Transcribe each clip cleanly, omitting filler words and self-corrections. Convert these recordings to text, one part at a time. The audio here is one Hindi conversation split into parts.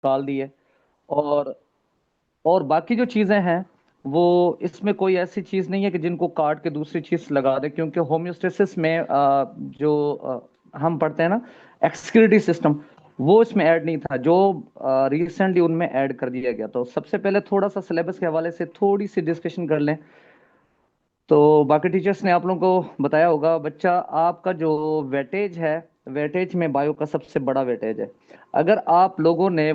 निकाल दी है। और और बाकी जो चीजें हैं वो, इसमें कोई ऐसी चीज नहीं है कि जिनको काट के दूसरी चीज लगा दे, क्योंकि होम्योस्टेसिस में जो हम पढ़ते हैं ना, एक्सक्रीटरी सिस्टम, वो इसमें ऐड नहीं था, जो रिसेंटली उनमें ऐड कर दिया गया। तो सबसे पहले थोड़ा सा सिलेबस के हवाले से थोड़ी सी डिस्कशन कर लें। तो बाकी टीचर्स ने आप लोगों को बताया होगा, बच्चा आपका जो वेटेज है, वेटेज में बायो का सबसे बड़ा वेटेज है। अगर आप लोगों ने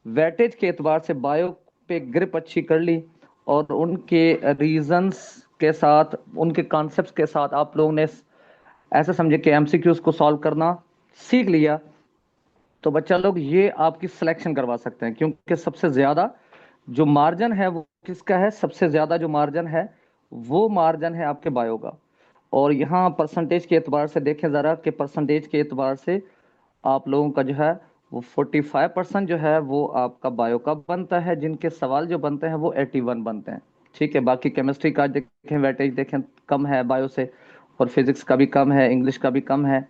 वेटेज के एतबार से बायो पे ग्रिप अच्छी कर ली, और उनके रीजंस के साथ, उनके कॉन्सेप्ट्स के साथ आप लोगों ने ऐसा समझे कि एमसीक्यूज को सॉल्व करना सीख लिया, तो बच्चा लोग ये आपकी सिलेक्शन करवा सकते हैं। क्योंकि सबसे ज्यादा जो मार्जिन है वो किसका है, सबसे ज्यादा जो मार्जिन है वो मार्जिन है आपके बायो का। और यहाँ परसेंटेज के एतबार से देखें जरा, कि परसेंटेज के एतबार से आप लोगों का जो है वो 45% जो है वो आपका बायो का बनता है, जिनके सवाल जो बनते हैं वो 81 बनते हैं। ठीक है, बाकी केमिस्ट्री का देखें, वेटेज देखें, कम है बायो से, और फिजिक्स का भी कम है, इंग्लिश का भी कम है।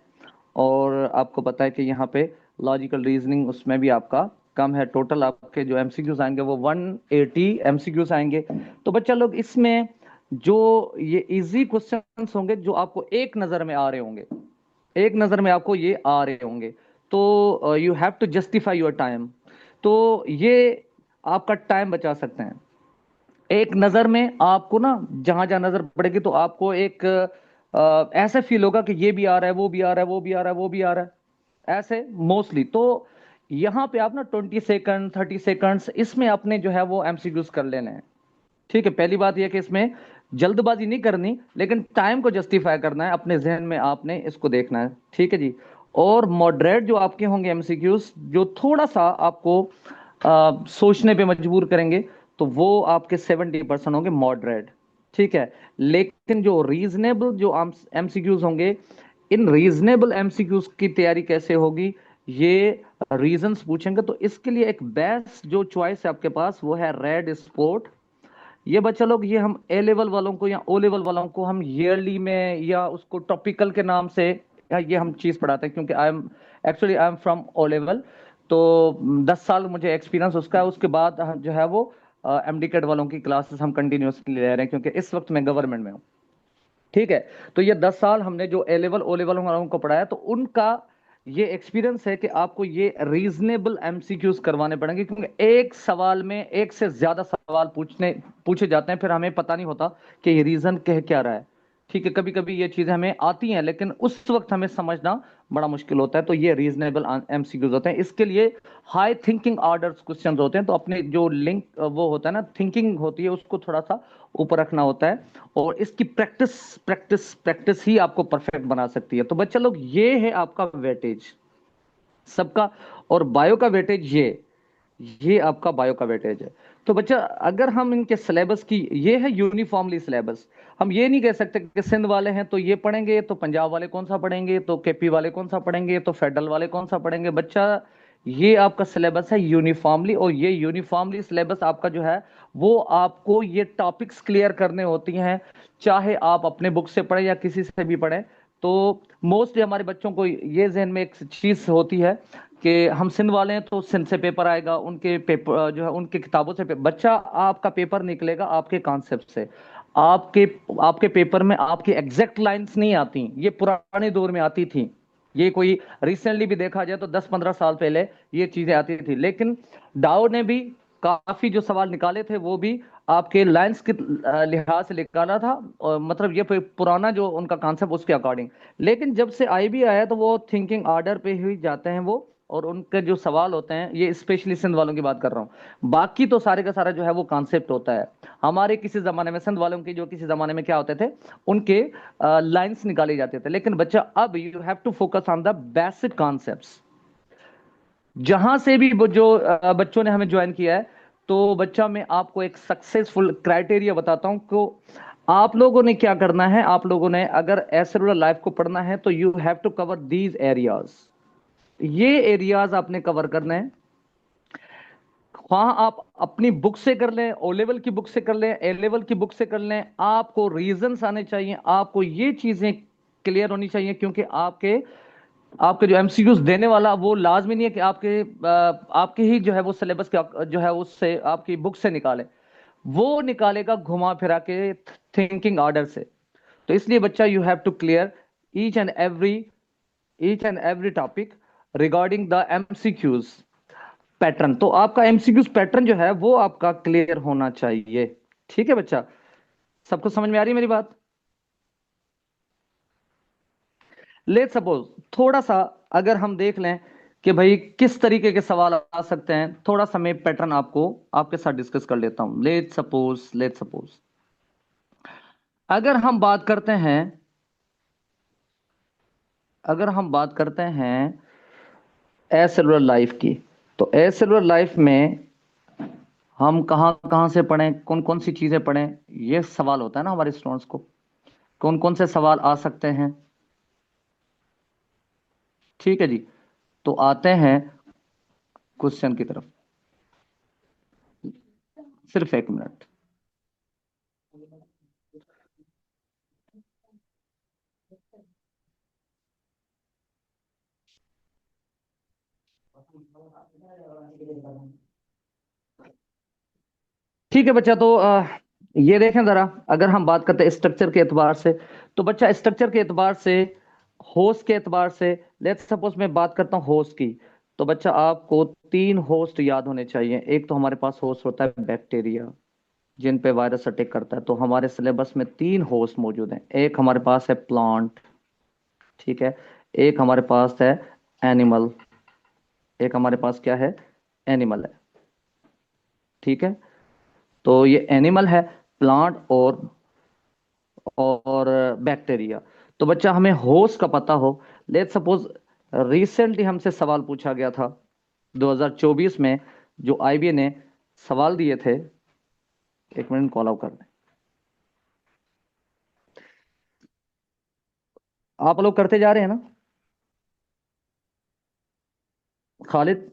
और आपको पता है कि यहाँ पे लॉजिकल रीजनिंग उसमें भी आपका कम है। टोटल आपके जो एमसीक्यूज आएंगे वो 180 एमसीक्यूज आएंगे। तो बच्चा लोग इसमें जो ये इजी क्वेश्चंस होंगे, जो आपको एक नजर में आ रहे होंगे, एक नजर में आपको ये आ रहे होंगे, तो you have to justify your time. तो ये आपका टाइम बचा सकते हैं। एक नजर में आपको ना, जहां जहां नजर पड़ेगी तो आपको एक ऐसा फील होगा कि ये भी आ रहा है, वो भी आ रहा है, वो भी आ रहा है, वो भी आ रहा है, ऐसे मोस्टली। तो यहाँ पे आप ना 20 सेकंड 30 सेकंड्स इसमें अपने जो है वो एमसीक्यूज कर लेने हैं। ठीक है, पहली बात यह कि इसमें जल्दबाजी नहीं करनी, लेकिन टाइम को जस्टिफाई करना है, अपने जहन में आपने इसको देखना है। ठीक है जी। और मॉडरेट जो आपके होंगे एमसीक्यूज, जो थोड़ा सा आपको सोचने पे मजबूर करेंगे, तो वो आपके 70% होंगे मॉडरेट। ठीक है। लेकिन जो रीजनेबल जो एमसीक्यूज होंगे, इन रीजनेबल एमसीक्यूज की तैयारी कैसे होगी, ये रीजंस पूछेंगे। तो इसके लिए एक बेस्ट जो चॉइस है आपके पास वो है रेड स्पोर्ट। ये बच्चा लोग, ये हम ए लेवल वालों को या ओ लेवल वालों को हम ईयरली में या उसको टॉपिकल के नाम से ये हम चीज पढ़ाते हैं, क्योंकि I am from O level. तो 10 साल मुझे एक्सपीरियंस उसका है। उसके बाद जो है वो एमडी कैड वालों की क्लासेस हम कंटिन्यूसली ले रहे हैं, क्योंकि इस वक्त मैं गवर्नमेंट में हूँ। ठीक है। तो ये 10 साल हमने जो ए लेवल ओ लेवल वालों को पढ़ाया, तो उनका ये एक्सपीरियंस है कि आपको ये रीजनेबल एमसीक्यूज करवाने पड़ेंगे, क्योंकि एक सवाल में एक से ज्यादा सवाल पूछे जाते हैं, फिर हमें पता नहीं होता कि ये रीजन कह क्या रहा है। ठीक है, कभी कभी ये चीजें हमें आती हैं, लेकिन उस वक्त हमें समझना बड़ा मुश्किल होता है। तो ये रीजनेबल एमसीक्यूज होते हैं। इसके लिए हाई थिंकिंग ऑर्डर क्वेश्चंस होते हैं। तो अपने जो लिंक वो होता है ना, थिंकिंग होती है, उसको थोड़ा सा ऊपर रखना होता है। और इसकी प्रैक्टिस प्रैक्टिस प्रैक्टिस ही आपको परफेक्ट बना सकती है। तो बच्चा लोग, ये है आपका वेटेज सबका। और बायो का वेटेज ये आपका बायो का वेटेज है। तो बच्चा, अगर हम इनके सिलेबस की, ये है यूनिफॉर्मली सिलेबस। हम ये नहीं कह सकते कि सिंध वाले हैं तो ये पढ़ेंगे, तो पंजाब वाले कौन सा पढ़ेंगे, तो केपी वाले कौन सा पढ़ेंगे, तो फेडरल वाले कौन सा पढ़ेंगे। बच्चा, ये आपका सिलेबस है यूनिफॉर्मली। और ये यूनिफॉर्मली सिलेबस आपका जो है वो आपको ये टॉपिक्स क्लियर करने होती हैं, चाहे आप अपने बुक से पढ़े या किसी से भी पढ़े। तो मोस्टली हमारे बच्चों को ये जहन में एक चीज होती है कि हम सिंध वाले हैं तो सिंध से पेपर आएगा, उनके पेपर जो है उनके किताबों से बच्चा, आपका पेपर निकलेगा आपके कॉन्सेप्ट से। आपके आपके पेपर में आपकी एग्जैक्ट लाइंस नहीं आती, ये पुराने दौर में आती थी। ये कोई रिसेंटली भी देखा जाए तो 10-15 साल पहले ये चीजें आती थी। लेकिन डाओ ने भी काफी जो सवाल निकाले थे वो भी आपके लाइंस के लिहाज से निकाला था, और मतलब ये पुराना जो उनका कॉन्सेप्ट उसके अकॉर्डिंग। लेकिन जब से आईबी आया तो वो थिंकिंग ऑर्डर पे ही जाते हैं वो। और उनके जो सवाल होते हैं, ये स्पेशली सिंध वालों की बात कर रहा हूँ, बाकी तो सारे का सारा जो है वो कॉन्सेप्ट होता है। हमारे किसी जमाने में सिंध वालों की जो किसी जमाने में क्या होते थे, उनके लाइंस निकाले जाते थे। लेकिन बच्चा, अब you have to focus on the basic concepts. जहां से भी वो जो बच्चों ने हमें ज्वाइन किया है, तो बच्चा, मैं आपको एक सक्सेसफुल क्राइटेरिया बताता हूं को आप लोगों ने क्या करना है। आप लोगों ने अगर एस रूरल लाइफ को पढ़ना है तो you have to cover these areas. ये एरियाज आपने कवर करने हैं। वहां आप अपनी बुक से कर लें, ओ लेवल की बुक से कर लें, ए लेवल की बुक से कर लें, आपको रीजंस आने चाहिए, आपको ये चीजें क्लियर होनी चाहिए, क्योंकि आपके आपके जो एमसीक्यूज देने वाला वो लाजमी नहीं है कि आपके ही जो है वो सिलेबस के जो है उससे आपकी बुक से निकाले। वो निकालेगा घुमा फिरा के थिंकिंग ऑर्डर से। तो इसलिए बच्चा you have to clear each and every each and every topic regarding the MCQs pattern. तो आपका एमसीक्यूज पैटर्न जो है वो आपका क्लियर होना चाहिए। ठीक है बच्चा, सबको समझ में आ रही है मेरी बात? लेट सपोज थोड़ा सा अगर हम देख लें कि भाई किस तरीके के सवाल आ सकते हैं, थोड़ा सा मैं पैटर्न आपको आपके साथ डिस्कस कर लेता हूं। लेट सपोज अगर हम बात करते हैं अगर हम बात करते हैं ए सिल्वर लाइफ की, तो ए सिल्वर लाइफ में हम कहाँ कहाँ से पढ़ें, कौन कौन सी चीजें पढ़ें, ये सवाल होता है ना हमारे स्टूडेंट्स को। कौन कौन से सवाल आ सकते हैं? ठीक है जी, तो आते हैं क्वेश्चन की तरफ। सिर्फ एक मिनट। ठीक है बच्चा, तो ये देखें जरा, अगर हम बात करते हैं स्ट्रक्चर के एतबार से, तो बच्चा स्ट्रक्चर के एतबार से, होस्ट के एतबार से, लेट्स सपोज मैं बात करता हूँ होस्ट की, तो बच्चा आपको तीन होस्ट याद होने चाहिए। एक तो हमारे पास होस्ट होता है बैक्टीरिया, जिन पे वायरस अटैक करता है। तो हमारे सिलेबस में तीन होस्ट मौजूद हैं। एक हमारे पास है प्लांट, ठीक है, एक हमारे पास है एनिमल, एक हमारे पास क्या है, एनिमल है। ठीक है, तो ये एनिमल है, प्लांट और बैक्टीरिया। तो बच्चा हमें होस्ट का पता हो। लेट सपोज रिसेंटली हमसे सवाल पूछा गया था 2024 में, जो आईबीए ने सवाल दिए थे। एक मिनट, कॉल आउट कर दें। आप लोग करते जा रहे हैं ना खालिद?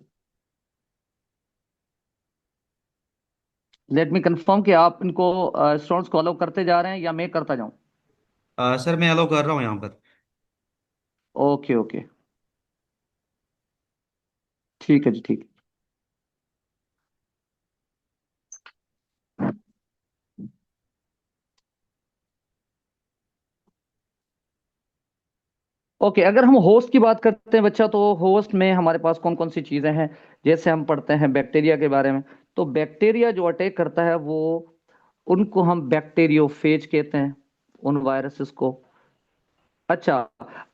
लेट मी कंफर्म कि आप इनको स्टूडेंट्स को अलाउ करते जा रहे हैं या मैं करता जाऊं? सर मैं अलाउ कर रहा हूँ यहाँ पर। ओके ओके, ठीक है जी, ठीक है। ओके, अगर हम होस्ट की बात करते हैं बच्चा, तो होस्ट में हमारे पास कौन कौन सी चीजें हैं? जैसे हम पढ़ते हैं बैक्टीरिया के बारे में, तो बैक्टीरिया जो अटैक करता है वो, उनको हम बैक्टीरियोफेज कहते हैं, उन वायरसेस को। अच्छा,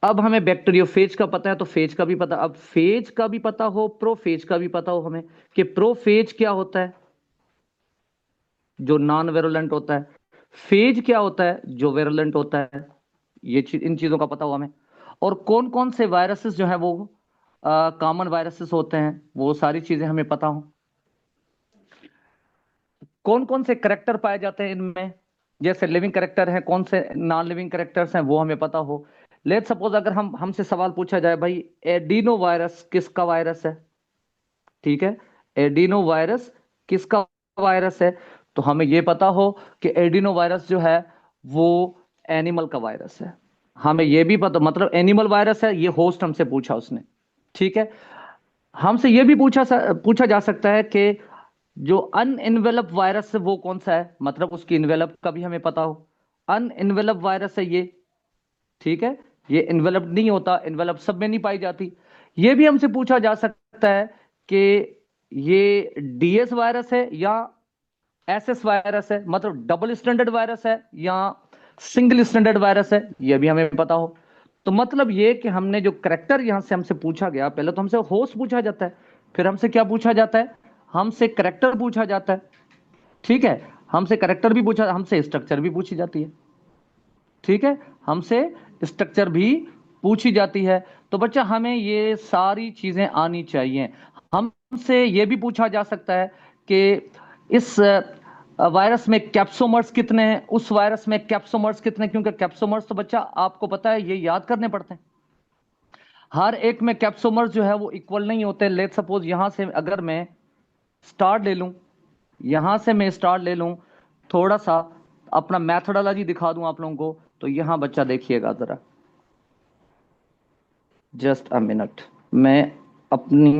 अब हमें बैक्टीरियोफेज का पता है तो फेज का भी पता। अब फेज का भी पता हो, प्रोफेज का भी पता हो हमें, कि प्रोफेज क्या होता है, जो नॉन वेरुलेंट होता है। फेज क्या होता है, जो वेरुलेंट होता है। ये चीज, इन चीजों का पता हो हमें। और कौन कौन से वायरसेस जो है वो कॉमन वायरसेस होते हैं, वो सारी चीजें हमें पता हो। कौन कौन से करेक्टर पाए जाते हैं इनमें, जैसे लिविंग करेक्टर हैं, कौन से नॉन लिविंग करेक्टर्स हैं, वो हमें पता हो। लेट सपोज अगर हम हमसे सवाल पूछा जाए, भाई एडिनो वायरस किसका वायरस है? ठीक है, एडिनो वायरस किसका वायरस है? तो हमें यह पता हो कि एडिनो वायरस जो है वो एनिमल का वायरस है। हमें यह भी पता, मतलब एनिमल वायरस है, ये होस्ट हमसे पूछा उसने। ठीक है, हमसे यह भी पूछा जा सकता है कि जो अनइनवेलप वायरस है वो कौन सा है, मतलब उसकी इन्वेलप का भी हमें पता हो। अनइनवेलप वायरस है ये, ठीक है, ये इन्वेलप नहीं होता, इन्वेलप सब में नहीं पाई जाती। ये भी हमसे पूछा जा सकता है कि ये डीएस वायरस है या एसएस वायरस है, मतलब डबल स्टैंडर्ड वायरस है या सिंगल स्टैंडर्ड वायरस है, ये भी हमें पता हो। तो मतलब ये कि हमने जो करेक्टर यहां से हमसे पूछा गया, पहले तो हमसे होस्ट पूछा जाता है, फिर हमसे क्या पूछा जाता है, हमसे करेक्टर पूछा जाता है। ठीक है, हमसे करेक्टर भी पूछा, हमसे स्ट्रक्चर भी पूछी जाती है। ठीक है, हमसे स्ट्रक्चर भी पूछी जाती है। तो बच्चा हमें ये सारी चीजें आनी चाहिए। हमसे ये भी पूछा जा सकता है कि इस वायरस में कैप्सोमर्स कितने हैं, उस वायरस में कैप्सोमर्स कितने, क्योंकि कैप्सोमर्स तो बच्चा आपको पता है ये याद करने पड़ते हैं। हर एक में कैप्सोमर्स जो है वो इक्वल नहीं होते। लेट सपोज यहां से अगर मैं स्टार ले लूं, यहां से मैं स्टार ले लूं, थोड़ा सा अपना मैथडोलॉजी दिखा दूं आप लोगों को, तो यहां बच्चा देखिएगा जरा, जस्ट अ मिनट। मैं अपनी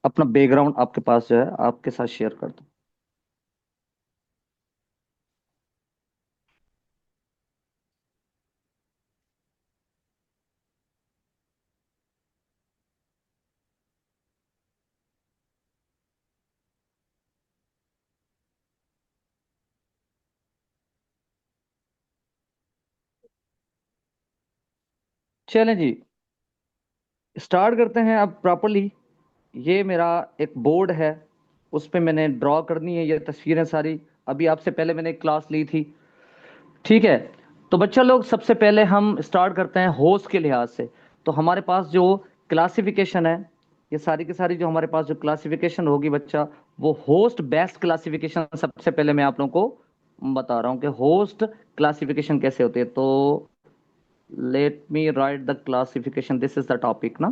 अपना बैकग्राउंड आपके पास जो है आपके साथ शेयर कर दूं। चलें जी, स्टार्ट करते हैं अब प्रॉपरली। ये मेरा एक बोर्ड है, उस पे मैंने ड्रॉ करनी है ये तस्वीरें सारी। अभी आपसे पहले मैंने एक क्लास ली थी, ठीक है। तो बच्चा लोग, सबसे पहले हम स्टार्ट करते हैं होस्ट के लिहाज से। तो हमारे पास जो क्लासिफिकेशन है, ये सारी की सारी जो हमारे पास जो क्लासिफिकेशन होगी बच्चा, वो होस्ट बेस्ड क्लासिफिकेशन। सबसे पहले मैं आप लोगों को बता रहा हूँ कि होस्ट क्लासिफिकेशन कैसे होती है। तो let me right the classification, this is the topic ना।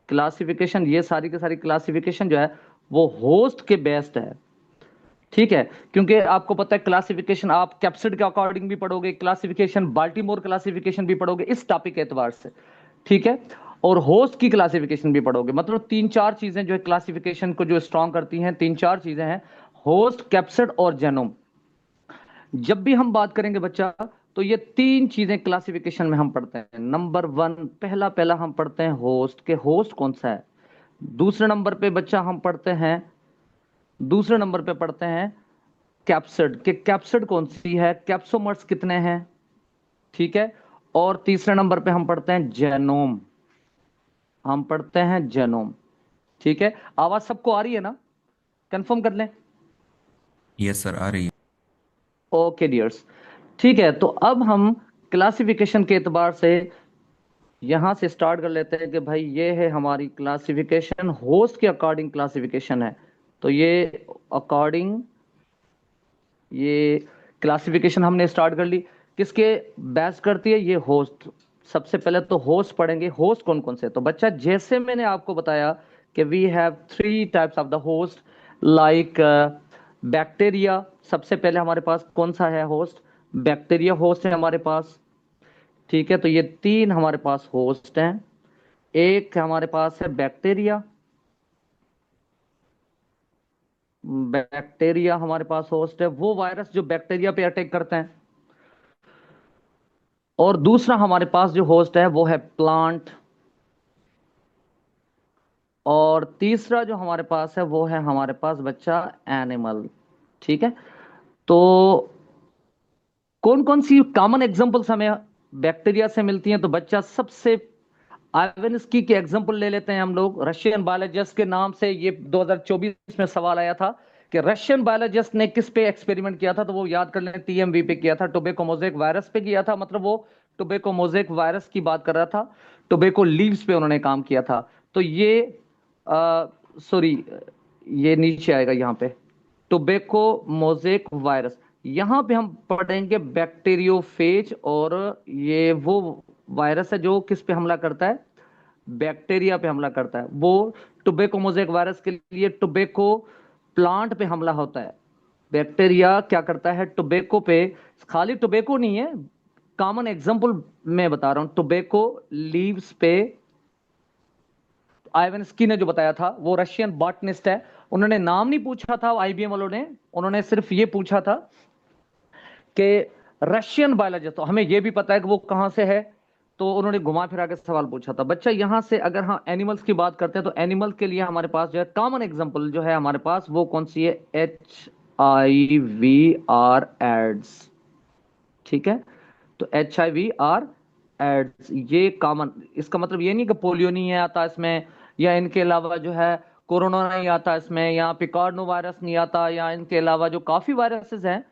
क्लासिफिकेशन, ये सारी की सारी क्लासिफिकेशन जो है वो होस्ट के बेस्ड है, ठीक है। क्योंकि आपको पता है क्लासिफिकेशन आप कैप्सिड के अकॉर्डिंग भी पढ़ोगे, क्लासिफिकेशन बाल्टीमोर क्लासिफिकेशन भी पढ़ोगे इस टॉपिक के एतबार से, ठीक है। और होस्ट की क्लासिफिकेशन भी पढ़ोगे। मतलब तीन चार चीजें जो है क्लासिफिकेशन को जो स्ट्रॉन्ग करती हैं, तीन चार चीजें हैं, होस्ट, कैप्सिड और जेनोम। जब भी हम बात करेंगे बच्चा, तो ये तीन चीजें क्लासिफिकेशन में हम पढ़ते हैं। नंबर वन, पहला पहला हम पढ़ते हैं होस्ट के, होस्ट कौन सा है। दूसरे नंबर पे बच्चा हम पढ़ते हैं, दूसरे नंबर पे पढ़ते हैं कैप्सिड के, कैप्सिड कौन सी है, कैप्सोमर्स कितने हैं, ठीक है। और तीसरे नंबर पे हम पढ़ते हैं जेनोम, हम पढ़ते हैं जेनोम, ठीक है। आवाज सबको आ रही है ना, कंफर्म कर लें। यस सर, आ रही है। ओके डियर्स, ठीक है। तो अब हम क्लासिफिकेशन के एतबार से यहां से स्टार्ट कर लेते हैं कि भाई ये है हमारी क्लासिफिकेशन, होस्ट के अकॉर्डिंग क्लासिफिकेशन है। तो ये अकॉर्डिंग, ये क्लासिफिकेशन हमने स्टार्ट कर ली। किसके बेस करती है ये, होस्ट। सबसे पहले तो होस्ट पढ़ेंगे, होस्ट कौन कौन से। तो बच्चा जैसे मैंने आपको बताया कि we have three types of the host, like bacteria. सबसे पहले हमारे पास कौन सा है होस्ट, बैक्टीरिया होस्ट है हमारे पास, ठीक है। तो ये तीन हमारे पास होस्ट हैं। एक हमारे पास है बैक्टीरिया, बैक्टीरिया हमारे पास होस्ट है, वो वायरस जो बैक्टीरिया पे अटैक करते हैं। और दूसरा हमारे पास जो होस्ट है वो है प्लांट। और तीसरा जो हमारे पास है वो है हमारे पास बच्चा एनिमल, ठीक है। तो कौन कौन सी कॉमन एग्जांपल्स हमें बैक्टीरिया से मिलती हैं। तो बच्चा सबसे आइवेंस्की के एग्जांपल ले लेते हैं हम लोग। रशियन बायोलॉजिस्ट के नाम से ये 2024 में सवाल आया था कि रशियन बायोलॉजिस्ट ने किस पे एक्सपेरिमेंट किया था। तो वो याद कर लें, टीएमवी पे किया था, टोबैको मोज़ेक वायरस पे किया था। मतलब वो टोबैको मोज़ेक वायरस की बात कर रहा था, टोबैको लीव्स पे उन्होंने काम किया था। तो ये सॉरी, ये नीचे आएगा यहाँ पे, टोबैको मोज़ेक वायरस। यहाँ पे हम पढ़ेंगे बैक्टीरियोफेज। और ये वो वायरस है जो किस पे हमला करता है, बैक्टीरिया पे हमला करता है। वो टोबैको मोज़ेक वायरस के लिए टोबैको प्लांट पे हमला होता है। बैक्टीरिया क्या करता है टोबैको पे, खाली टोबैको नहीं है, कॉमन एग्जांपल मैं बता रहा हूं, टोबैको लीव्स पे। आइवेंस्की ने जो बताया था वो रशियन बॉटनिस्ट है, उन्होंने नाम नहीं पूछा था आईबीएम वालों ने, उन्होंने सिर्फ ये पूछा था कि रशियन बायोलॉजिस्ट। तो हमें ये भी पता है कि वो कहां से है, तो उन्होंने घुमा फिरा के सवाल पूछा था। बच्चा यहां से अगर हाँ एनिमल्स की बात करते हैं, तो एनिमल के लिए हमारे पास जो है कॉमन एग्जांपल जो है हमारे पास वो कौन सी है, HIV/R एड्स, ठीक है। तो HIV/R एड्स ये कॉमन, इसका मतलब ये नहीं कि पोलियो नहीं है आता इसमें, या इनके अलावा जो है कोरोना नहीं आता इसमें, या पिकार्डो वायरस नहीं आता, या इनके अलावा जो काफी वायरसेस हैं,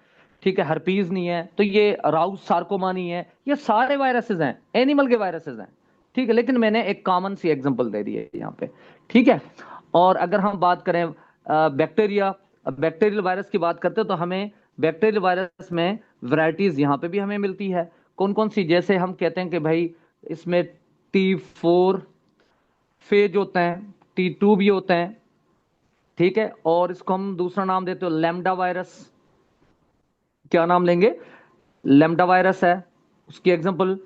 ठीक है, हर्पीज नहीं है, तो ये राउस सार्कोमा नहीं है, ये सारे वायरसेस हैं, एनिमल के वायरसेस हैं, ठीक है। लेकिन मैंने एक कॉमन सी एग्जांपल दे दी है यहाँ पे, ठीक है। और अगर हम बात करें बैक्टीरिया, बैक्टीरियल वायरस की बात करते हैं, तो हमें बैक्टीरियल वायरस में वैरायटीज यहाँ पे भी हमें मिलती है। कौन कौन सी, जैसे हम कहते हैं कि भाई इसमें T4 फेज होते हैं, T2 भी होते हैं, ठीक है। और इसको हम दूसरा नाम देते हैं लैम्डा वायरस। क्या नाम लेंगे, लैम्डा वायरस है। उसकी एग्जांपल,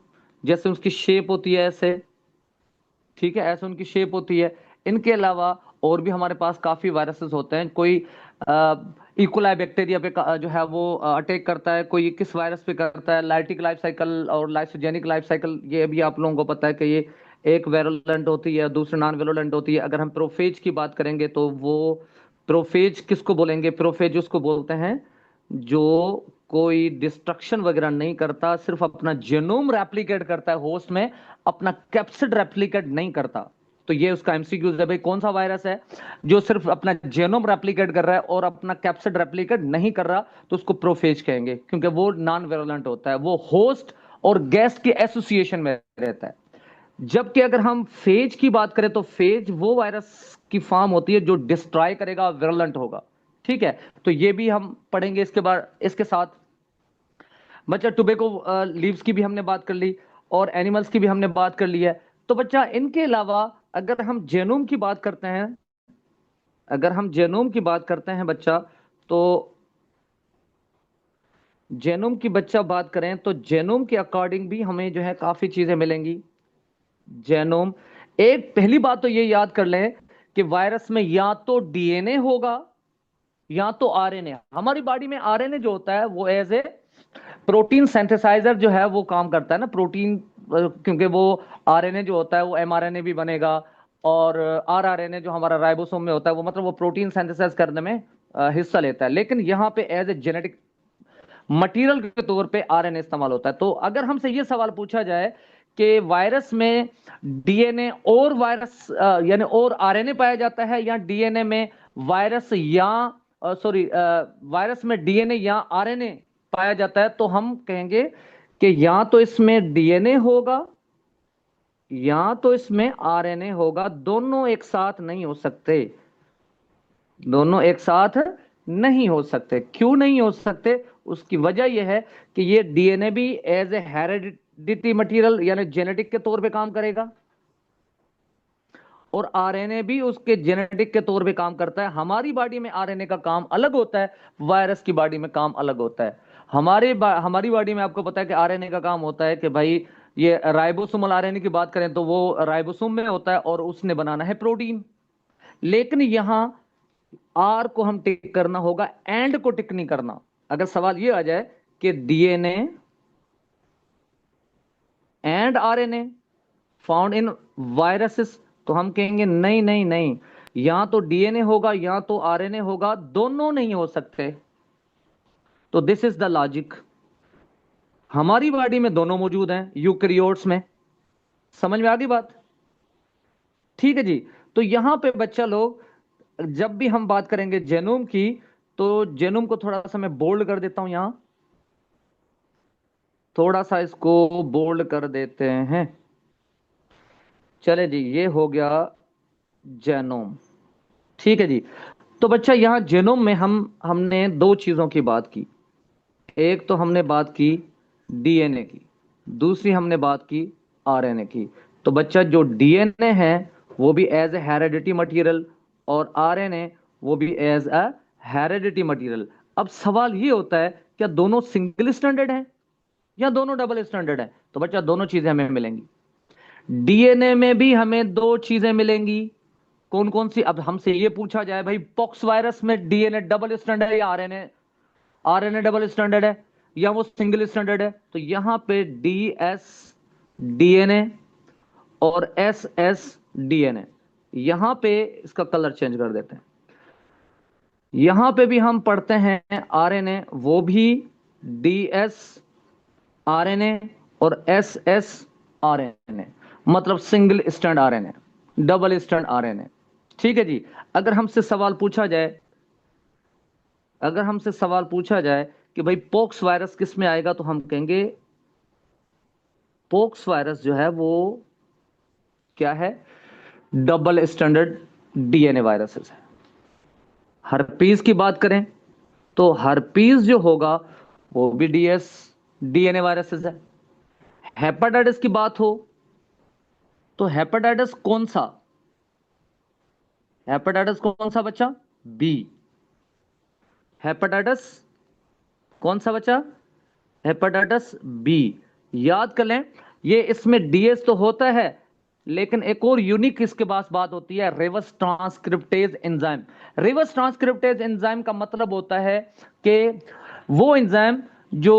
जैसे उसकी शेप होती है ऐसे, ठीक है, ऐसे उनकी शेप होती है। इनके अलावा और भी हमारे पास काफी वायरसेस होते हैं। कोई इकोलाई बैक्टीरिया पे जो है वो अटैक करता है, कोई किस वायरस पे करता है, लाइटिक लाइफ साइकिल और लाइसोजेनिक लाइफ साइकिल, ये भी आप लोगों को पता है कि ये एक वेरुलेंट होती है, दूसरी नॉन वेरुलेंट होती है। अगर हम प्रोफेज की बात करेंगे तो वो प्रोफेज किसको बोलेंगे? प्रोफेज उसको बोलते हैं जो कोई डिस्ट्रक्शन वगैरह नहीं करता, सिर्फ अपना जेनोम रेप्लिकेट करता है होस्ट में, अपना कैप्सिड रेप्लिकेट नहीं करता। तो ये उसका एमसीक्यूज है भाई, कौन सा वायरस है जो सिर्फ अपना जेनोम रेप्लिकेट कर रहा है और अपना कैप्सिड रेप्लिकेट नहीं कर रहा? तो उसको प्रोफेज कहेंगे, क्योंकि वो नॉन वेरुलेंट होता है, वो होस्ट और गेस्ट के एसोसिएशन में रहता है। जबकि अगर हम फेज की बात करें तो फेज वो वायरस की फॉर्म होती है जो डिस्ट्रॉय करेगा, विरुलेंट होगा। ठीक है, तो ये भी हम पढ़ेंगे इसके बाद। इसके साथ बच्चा टोबैको लीव्स की भी हमने बात कर ली और एनिमल्स की भी हमने बात कर ली है। तो बच्चा इनके अलावा अगर हम जेनोम की बात करते हैं, अगर हम जेनोम की बात करते हैं बच्चा, तो जेनोम की बच्चा बात करें तो जेनोम के अकॉर्डिंग भी हमें जो है काफी चीजें मिलेंगी। जेनोम, एक पहली बात तो ये याद कर लें कि वायरस में या तो डीएनए होगा या तो आरएनए। हमारी बॉडी में आरएनए जो होता है वो एज ए प्रोटीन सिंथेसाइजर जो है वो काम करता है ना, प्रोटीन, क्योंकि वो आरएनए जो होता है वो एमआरएनए भी बनेगा, और आरआरएनए जो हमारा राइबोसोम में होता है वो मतलब वो प्रोटीन सिंथेसाइज करने में हिस्सा लेता है। लेकिन यहाँ पे एज ए जेनेटिक मटेरियल के तौर पे आरएनए इस्तेमाल होता है। तो अगर हमसे ये सवाल पूछा जाए कि वायरस में डीएनए और वायरस यानी और आरएनए पाया जाता है, या डीएनए में वायरस या सॉरी वायरस में डीएनए या आरएनए पाया जाता है, तो हम कहेंगे कि या तो इसमें डीएनए होगा या तो इसमें आरएनए होगा, दोनों एक साथ नहीं हो सकते। दोनों एक साथ नहीं हो सकते। क्यों नहीं हो सकते? उसकी वजह यह है कि ये डीएनए भी एज ए हेरेडिटी मटेरियल यानी जेनेटिक के तौर पे काम करेगा, और आरएनए भी उसके जेनेटिक के तौर पे काम करता है। हमारी बॉडी में आरएनए का काम अलग होता है, वायरस की बॉडी में काम अलग होता है। हमारी बॉडी में आपको पता है कि आरएनए का काम होता है कि भाई ये राइबोसोमल आरएनए की बात करें तो वो राइबोसोम में होता है और उसने बनाना है प्रोटीन। लेकिन यहां आर को हम टिक करना होगा, एंड को टिक नहीं करना। अगर सवाल ये आ जाए कि DNA and RNA found in viruses, तो हम कहेंगे नहीं नहीं नहीं, या तो डीएनए होगा या तो आरएनए होगा, दोनों नहीं हो सकते। तो दिस इज द लॉजिक। हमारी बॉडी में दोनों मौजूद हैं, यूकैरियोट्स में। समझ में आ गई बात? ठीक है जी। तो यहां पे बच्चा लोग, जब भी हम बात करेंगे जेनोम की, तो जेनोम को थोड़ा सा मैं बोल्ड कर देता हूं, यहां थोड़ा सा इसको बोल्ड कर देते हैं। चले जी, ये हो गया जेनोम। ठीक है जी। तो बच्चा यहां जेनोम में हमने दो चीजों की बात की। एक तो हमने बात की डीएनए की, दूसरी हमने बात की आरएनए की। तो बच्चा जो डीएनए है वो भी एज ए हेरेडिटी मटेरियल, और आरएनए वो भी एज अ हेरेडिटी मटेरियल। अब सवाल ये होता है, क्या दोनों सिंगल स्टैंडर्ड हैं या दोनों डबल स्टैंडर्ड हैं? तो बच्चा दोनों चीजें हमें मिलेंगी। डीएनए में भी हमें दो चीजें मिलेंगी। कौन कौन सी? अब हमसे ये पूछा जाए भाई पॉक्स वायरस में डीएनए डबल स्टैंडर्ड है या आरएनए आरएनए डबल स्टैंडर्ड है या वो सिंगल स्टैंडर्ड है? तो यहां पे डीएस डीएनए और एस एस डीएनए, यहां पे इसका कलर चेंज कर देते हैं। यहां पे भी हम पढ़ते हैं आरएनए, वो भी डीएस आरएनए और एस एस आरएनए, मतलब single stand RNA, double stand RNA. ठीक है जी। अगर हमसे सवाल पूछा जाए, अगर हमसे सवाल पूछा जाए कि भाई पोक्स वायरस किस में आएगा, तो हम कहेंगे पोक्स वायरस जो है वो क्या है? डबल स्टैंडर्ड डीएनए वायरसेस है। हर्पीज की बात करें तो हर्पीज जो होगा वो भी डीएस डीएनए वायरसेस है। हेपेटाइटिस की बात हो तो हेपेटाइटिस कौन सा? हेपेटाइटिस कौन सा बच्चा? बी। हेपेटाइटिस कौन सा बच्चा? Hepatitis B. याद कर लें, ये इसमें डीएस तो होता है, लेकिन एक और यूनिक इसके पास बात होती है, reverse transcriptase enzyme. Reverse transcriptase enzyme का मतलब होता है कि वो एंजाइम जो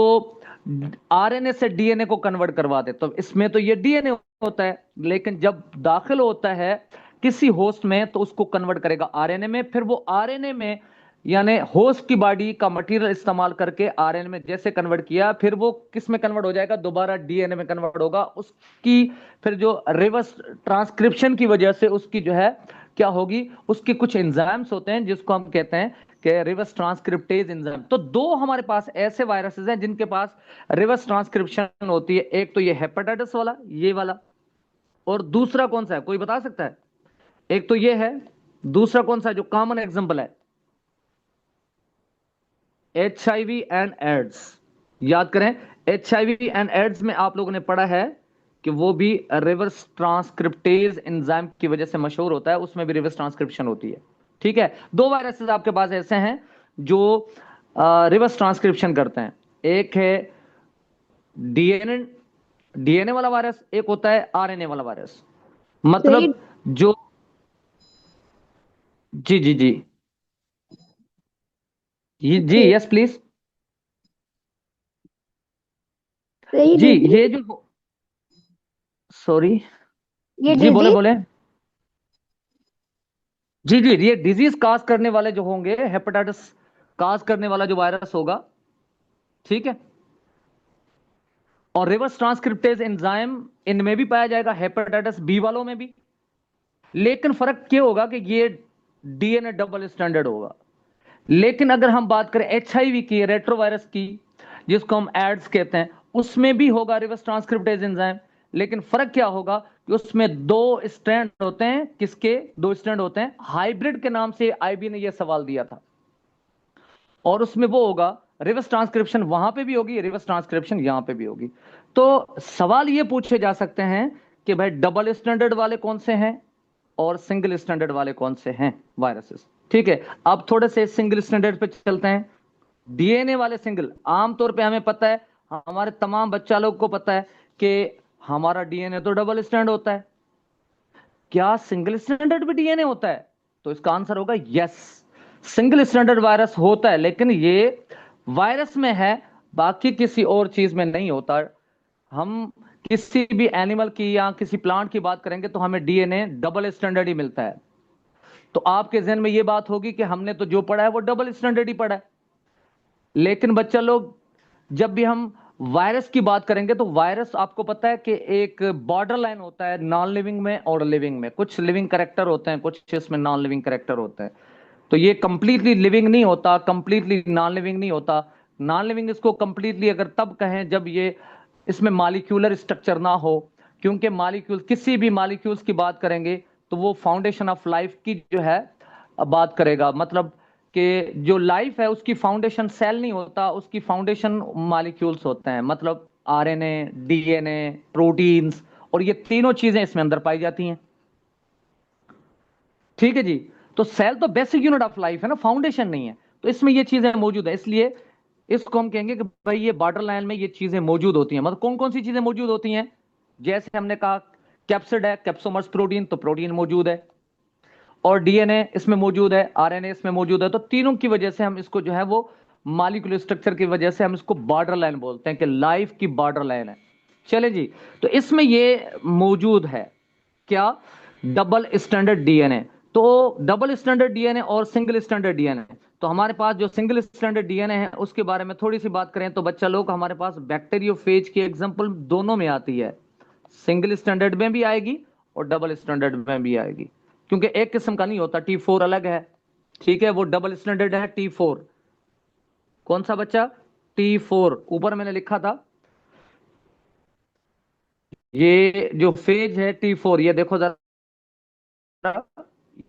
आरएनए से डीएनए को कन्वर्ट करवा दे। तो इसमें तो ये डीएनए होता है, लेकिन जब दाखिल होता है किसी होस्ट में तो उसको कन्वर्ट करेगा आरएनए में। फिर वो आरएनए में यानी होस्ट की बॉडी का मटेरियल इस्तेमाल करके आरएनए में जैसे कन्वर्ट किया, फिर वो किस में कन्वर्ट हो जाएगा, दोबारा डीएनए में कन्वर्ट होगा। उसकी फिर जो रिवर्स ट्रांसक्रिप्शन की वजह से उसकी जो है क्या होगी, उसके कुछ एंजाइम्स होते हैं जिसको हम कहते हैं कि रिवर्स ट्रांसक्रिप्टेज एंजाइम। तो दो हमारे पास ऐसे वायरसेस हैं जिनके पास रिवर्स ट्रांसक्रिप्शन होती है। एक तो ये हेपेटाइटिस वाला, ये वाला, और दूसरा कौन सा है, कोई बता सकता है? एक तो ये है, दूसरा कौन सा है जो कॉमन एग्जांपल है? HIV and AIDS. याद करें, HIV एंड एड्स में आप लोगों ने पढ़ा है कि वो भी रिवर्स ट्रांसक्रिप्टेज एंजाइम की वजह से मशहूर होता है, उसमें भी रिवर्स ट्रांसक्रिप्शन होती है। ठीक है, दो वायरसेस आपके पास ऐसे हैं जो रिवर्स ट्रांसक्रिप्शन करते हैं। एक है डीएनए, डीएनए वाला वायरस, एक होता है आरएनए वाला वायरस। सही मतलब जो, जी जी जी, जी सही यस प्लीज। सही जी दीदी। ये जो, सॉरी, ये जी बोले डिजीज बोले। जी जी, ये डिजीज काज करने वाले जो होंगे, हेपेटाइटिस काज करने वाला जो वायरस होगा, ठीक है। और रिवर्स ट्रांसक्रिप्टेज एंजाइम इनमें भी पाया जाएगा, हेपेटाइटिस बी वालों में भी। लेकिन फर्क क्या होगा कि ये डीएनए डबल स्टैंडर्ड होगा। लेकिन अगर हम बात करें HIV की, रेट्रोवायरस की, जिसको हम एड्स कहते हैं, उसमें भी होगा रिवर्स ट्रांसक्रिप्टेज एंजाइम। लेकिन फर्क क्या होगा कि उसमें दो स्ट्रैंड होते हैं। किसके दो स्ट्रैंड होते हैं? हाइब्रिड के नाम से IB ने यह सवाल दिया था। और उसमें वो होगा, रिवर्स ट्रांसक्रिप्शन वहां पे भी होगी, रिवर्स ट्रांसक्रिप्शन यहां पे भी होगी। तो सवाल ये पूछे जा सकते हैं कि भाई डबल स्टैंडर्ड वाले कौन से हैं और सिंगल स्टैंडर्ड वाले कौन से हैं वायरसेस। ठीक है, अब थोड़े से सिंगल स्टैंडर्ड पे चलते हैं। डीएनए वाले सिंगल, आमतौर पे हमें पता है, हमारे तमाम बच्चा लोग को पता है कि हमारा डीएनए तो डबल स्टैंड होता है। क्या सिंगल स्टैंडर्ड भी डीएनए होता है? तो इसका आंसर होगा यस, सिंगल स्टैंडर्ड वायरस होता है, लेकिन ये वायरस में है, बाकी किसी और चीज में नहीं होता। हम किसी भी एनिमल की या किसी प्लांट की बात करेंगे तो हमें डीएनए डबल स्टैंडर्ड ही मिलता है। तो आपके जहन में ये बात होगी कि हमने तो जो पढ़ा है वो डबल स्टैंडर्ड ही पढ़ा है। लेकिन बच्चा लोग, जब भी हम वायरस की बात करेंगे तो वायरस आपको पता है कि एक बॉर्डर लाइन होता है नॉन लिविंग में और लिविंग में। कुछ लिविंग करेक्टर होते हैं, कुछ इसमें नॉन लिविंग करेक्टर होते हैं। तो ये कंप्लीटली लिविंग नहीं होता, कंप्लीटली नॉन लिविंग नहीं होता। नॉन लिविंग इसको कंप्लीटली अगर तब कहें जब ये इसमें मॉलिक्यूलर स्ट्रक्चर ना हो। क्योंकि मॉलिक्यूल, किसी भी मॉलिक्यूल्स की बात करेंगे तो वो फाउंडेशन ऑफ लाइफ की जो है बात करेगा। मतलब कि जो लाइफ है उसकी फाउंडेशन सेल नहीं होता, उसकी फाउंडेशन मॉलिक्यूल्स होते हैं। मतलब आरएनए, डीएनए, प्रोटीन्स, और ये तीनों चीजें इसमें अंदर पाई जाती हैं। ठीक है जी। तो सेल तो बेसिक यूनिट ऑफ लाइफ है ना, फाउंडेशन नहीं है। तो इसमें ये चीजें मौजूद है, इसलिए इसको हम कहेंगे कि भाई ये बॉर्डर लाइन में ये चीजें मौजूद होती हैं। मतलब कौन कौन सी चीजें मौजूद होती हैं? जैसे हमने कहा कैप्सिड है, कैप्सोमर्स प्रोटीन, तो प्रोटीन मौजूद है। और डीएनए इसमें मौजूद है, आरएनए इसमें मौजूद है। तो तीनों की वजह से हम इसको जो है वो मॉलिक्यूलर स्ट्रक्चर की वजह से हम इसको बॉर्डर लाइन बोलते हैं कि लाइफ की बॉर्डर लाइन है। चले जी, तो इसमें ये मौजूद है क्या? Double standard DNA. तो डबल स्टैंडर्ड डीएनए और सिंगल स्टैंडर्ड डीएनए। तो हमारे पास जो सिंगल स्टैंडर्ड डीएनए है उसके बारे में थोड़ी सी बात करें तो बच्चा लोग, हमारे पास बैक्टीरियोफेज की एग्जांपल दोनों में आती है। सिंगल स्टैंडर्ड में भी आएगी और डबल स्टैंडर्ड में भी आएगी, क्योंकि एक किस्म का नहीं होता। T4 अलग है, ठीक है, वो डबल स्टैंडर्ड है T4। कौन सा बच्चा? T4 ऊपर मैंने लिखा था, ये जो फेज है T4, ये देखो जरा,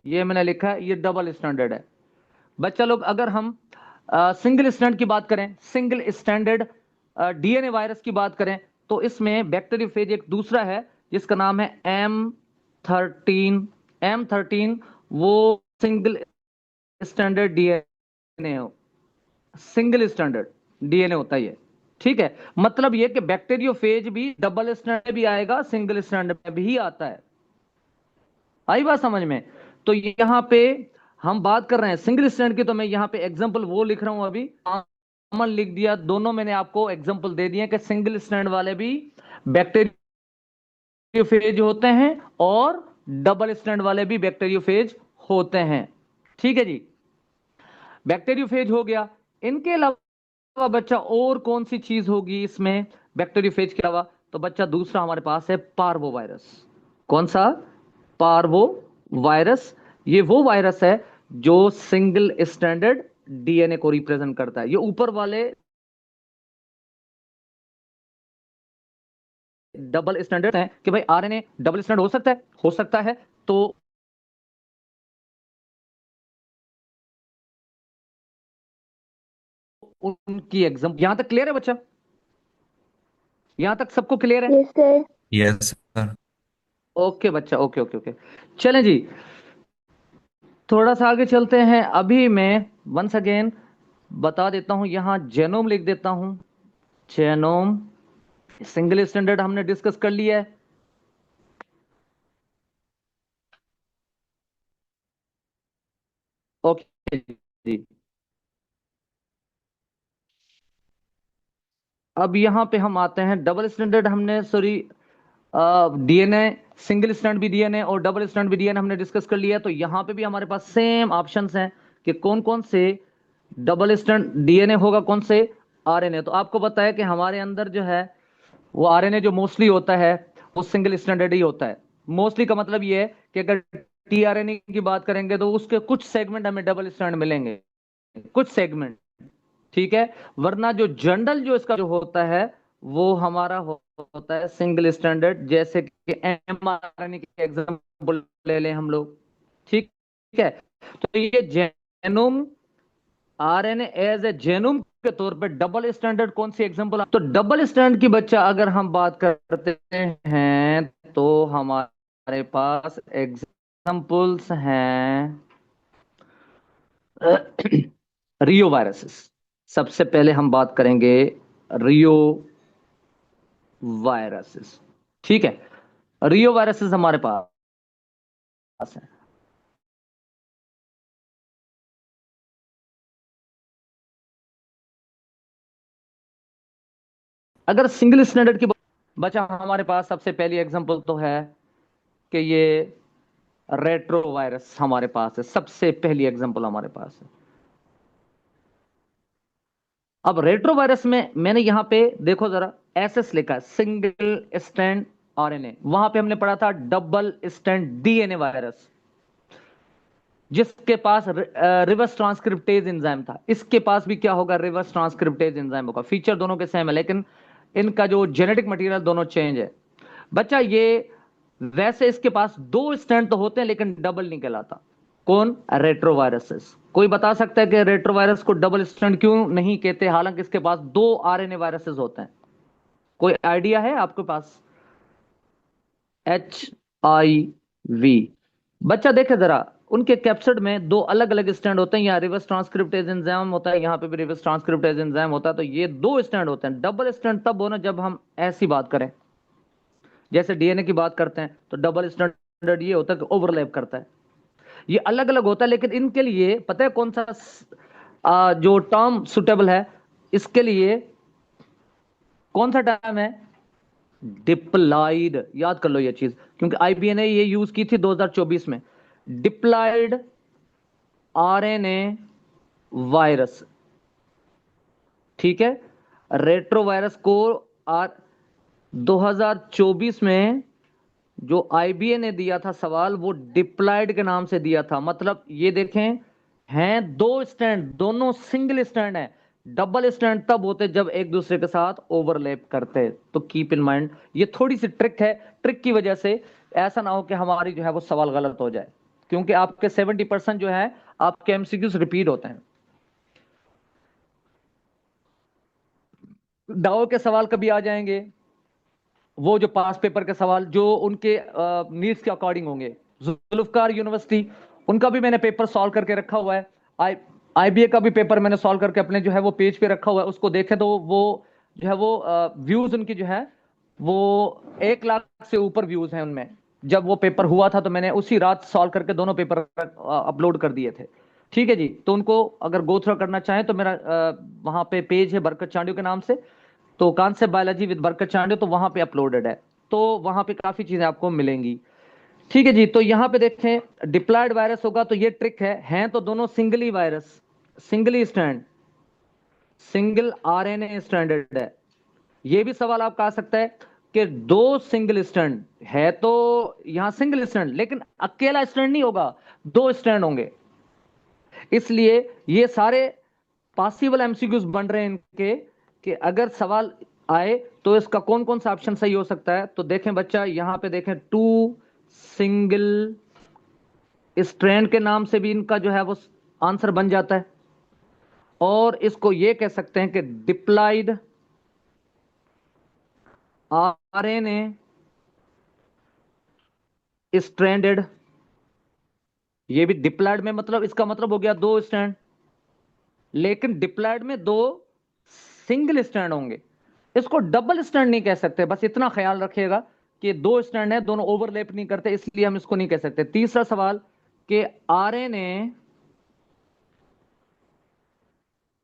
ये मैंने लिखा है, ये डबल स्टैंडर्ड है। बच्चा लोग, अगर हम सिंगल स्टैंडर्ड की बात करें, सिंगल स्टैंडर्ड डीएनए वायरस की बात करें, तो इसमें बैक्टीरियोफेज एक दूसरा है जिसका नाम है M13। M13 वो सिंगल स्टैंडर्ड डीएनए हो, सिंगल स्टैंडर्ड डीएनए होता है ये। ठीक है, मतलब ये कि बैक्टीरियोफेज भी डबल स्टैंडर्ड भी आएगा, सिंगल स्टैंडर्ड में भी आता है। आई बात समझ में? तो यहाँ पे हम बात कर रहे हैं सिंगल स्टैंड की, तो मैं यहाँ पे एग्जांपल वो लिख रहा हूं, अभी कॉमन लिख दिया, दोनों मैंने आपको एग्जांपल दे दिए कि सिंगल स्टैंड वाले भी बैक्टीरियोफेज होते हैं और डबल स्टैंड वाले भी बैक्टीरियोफेज होते हैं। ठीक है जी, बैक्टीरियोफेज हो गया। इनके अलावा बच्चा और कौन सी चीज होगी इसमें बैक्टीरियोफेज के अलावा? तो बच्चा दूसरा हमारे पास है पार्वो वायरस। कौन सा? Parvo virus. ये वो वायरस है जो सिंगल स्टैंडर्ड डीएनए को रिप्रेजेंट करता है। ये ऊपर वाले डबल स्टैंडर्ड हैं कि भाई आरएनए डबल स्टैंड हो सकता है, हो सकता है। तो उनकी एग्जाम, यहां तक क्लियर है बच्चा? यहां तक सबको क्लियर है? Yes sir. Yes sir. Okay बच्चा, ओके ओके ओके। चलें जी, थोड़ा सा आगे चलते हैं। अभी मैं वंस अगेन बता देता हूं, यहां जेनोम लिख देता हूं। जेनोम सिंगल स्टैंडर्ड हमने डिस्कस कर लिया है। ओके जी, अब यहां पे हम आते हैं डबल स्टैंडर्ड। हमने सॉरी डीएनए, सिंगल स्टैंड भी डीएनए और डबल स्टैंड भी डीएनए हमने डिस्कस कर लिया है। तो यहां पे भी हमारे पास सेम ऑप्शंस हैं कि कौन कौन से डबल स्टैंड डीएनए होगा, कौन से आरएनए। तो आपको पता है कि हमारे अंदर जो है वो आरएनए जो मोस्टली होता है वो सिंगल स्टैंडर्ड ही होता है। मोस्टली का मतलब ये है कि अगर टीआरएनए की बात करेंगे तो उसके कुछ सेगमेंट हमें डबल स्टैंड मिलेंगे, कुछ सेगमेंट। ठीक है, वरना जो जनरल जो इसका जो होता है वो हमारा होता है सिंगल स्टैंडर्ड। जैसे कि एमआरएनए की एग्जांपल ले लें हम लोग। ठीक है, तो ये genome RNA as a genome के तौर पे डबल स्टैंडर्ड कौन सी एग्जांपल? तो डबल स्टैंड की बच्चा अगर हम बात करते हैं तो हमारे पास एग्जांपल्स हैं रियो वायरसेस। सबसे पहले हम बात करेंगे रियो वायरसेस। ठीक है, रियो वायरसेस हमारे पास है। अगर सिंगल स्टैंडर्ड की बचा हमारे पास सबसे पहली एग्जांपल तो है कि ये रेट्रो वायरस हमारे पास है, सबसे पहली एग्जांपल हमारे पास है। अब रेट्रो वायरस में मैंने यहां पे देखो जरा एसएस लिखा है, सिंगल स्टैंड आरएनए। वहां पे हमने पढ़ा था डबल स्टैंड डीएनए वायरस, जिसके पास रिवर्स ट्रांसक्रिप्टेज एंजाइम था। इसके पास भी क्या होगा? रिवर्स ट्रांसक्रिप्टेज एंजाइम होगा। फीचर दोनों के सेम है, लेकिन इनका जो जेनेटिक मटेरियल दोनों चेंज है। बच्चा ये वैसे इसके पास दो स्टैंड तो होते हैं लेकिन डबल नहीं कहलाता। कौन? रेट्रोवायरसेस। कोई बता सकता है कि रेट्रोवायरस को डबल स्टैंड क्यों नहीं कहते, हालांकि इसके पास दो आरएनए वायरसेस होते हैं? कोई आइडिया है आपके पास? HIV। बच्चा देखे जरा, उनके कैप्सिड में दो अलग अलग स्टैंड होते हैं। यहाँ रिवर्स ट्रांसक्रिप्टेज एंजाइम होता है, यहाँ पे भी रिवर्स ट्रांसक्रिप्टेज एंजाइम होता है। तो ये दो स्टैंड होते हैं। डबल स्टैंड तब होना जब हम ऐसी बात करें, जैसे डीएनए की बात करते हैं तो डबल स्टैंडर्ड ये होता है कि ओवरलैप करता है। ये अलग अलग होता है, लेकिन इनके लिए पता है कौन सा जो टर्म सुटेबल है इसके लिए? कौन सा टर्म है? डिप्लॉइड। याद कर लो ये चीज, क्योंकि आईबीए ने ये यूज की थी 2024 में। Diploid RNA virus. ठीक है, रेट्रो वायरस को 2024 में जो आईबीए ने दिया था सवाल, वो डिप्लॉइड के नाम से दिया था। मतलब ये देखें, हैं दो स्टैंड, दोनों सिंगल स्टैंड है। डबल स्टैंड तब होते जब एक दूसरे के साथ ओवरलैप करते। तो कीप इन माइंड, ये थोड़ी सी ट्रिक है। ट्रिक की वजह से ऐसा ना हो कि हमारी जो है वो सवाल गलत हो जाए, क्योंकि आपके 70% जो है आपके एमसीक्यूज रिपीट होते हैं। दाव के सवाल कभी आ जाएंगे, वो जो पास पेपर के सवाल जो उनके नीड्स के अकॉर्डिंग होंगे। जुल्फकार यूनिवर्सिटी, उनका भी मैंने पेपर सॉल्व करके रखा हुआ है। आईबीए का भी पेपर मैंने सॉल्व करके अपने जो है वो पेज पे रखा हुआ है, उसको देखें तो वो जो है वो व्यूज उनकी जो है वो 1 लाख से ऊपर व्यूज हैं उनमें। जब वो पेपर हुआ था तो मैंने उसी रात सॉल्व करके दोनों पेपर अपलोड कर दिए थे। ठीक है जी, तो उनको अगर गो थ्रू करना चाहें तो मेरा वहां पे पेज है बरकत चांडियो के नाम से, तो कॉन्सेप्ट बायोलॉजी विद बरकत चांडियो, तो वहां पे अपलोडेड है, तो वहां पे काफी चीजें आपको मिलेंगी। ठीक है जी, तो यहाँ पे देखें डिप्लॉयड वायरस होगा तो ये ट्रिक है, हैं तो दोनों singly virus, singly strand, single RNA stranded है। ये भी सवाल आपका आ सकता है कि दो सिंगल स्ट्रैंड है, तो यहां सिंगल स्ट्रैंड लेकिन अकेला स्ट्रैंड नहीं होगा, दो स्ट्रैंड होंगे। इसलिए ये सारे पॉसिबल एमसीक्यूज बन रहे हैं इनके, कि अगर सवाल आए तो इसका कौन कौन सा ऑप्शन सही हो सकता है। तो देखें बच्चा, यहां पे देखें, टू सिंगल स्ट्रैंड के नाम से भी इनका जो है वो आंसर बन जाता है, और इसको ये कह सकते हैं कि डिप्लॉयड आरएनए स्ट्रैंडेड, ये भी डिप्लॉयड में मतलब इसका मतलब हो गया दो स्ट्रैंड, लेकिन डिप्लॉयड में दो सिंगल स्ट्रैंड होंगे। इसको डबल स्ट्रैंड नहीं कह सकते, बस इतना ख्याल रखिएगा कि दो स्ट्रैंड है, दोनों ओवरलैप नहीं करते, इसलिए हम इसको नहीं कह सकते। तीसरा सवाल कि RNA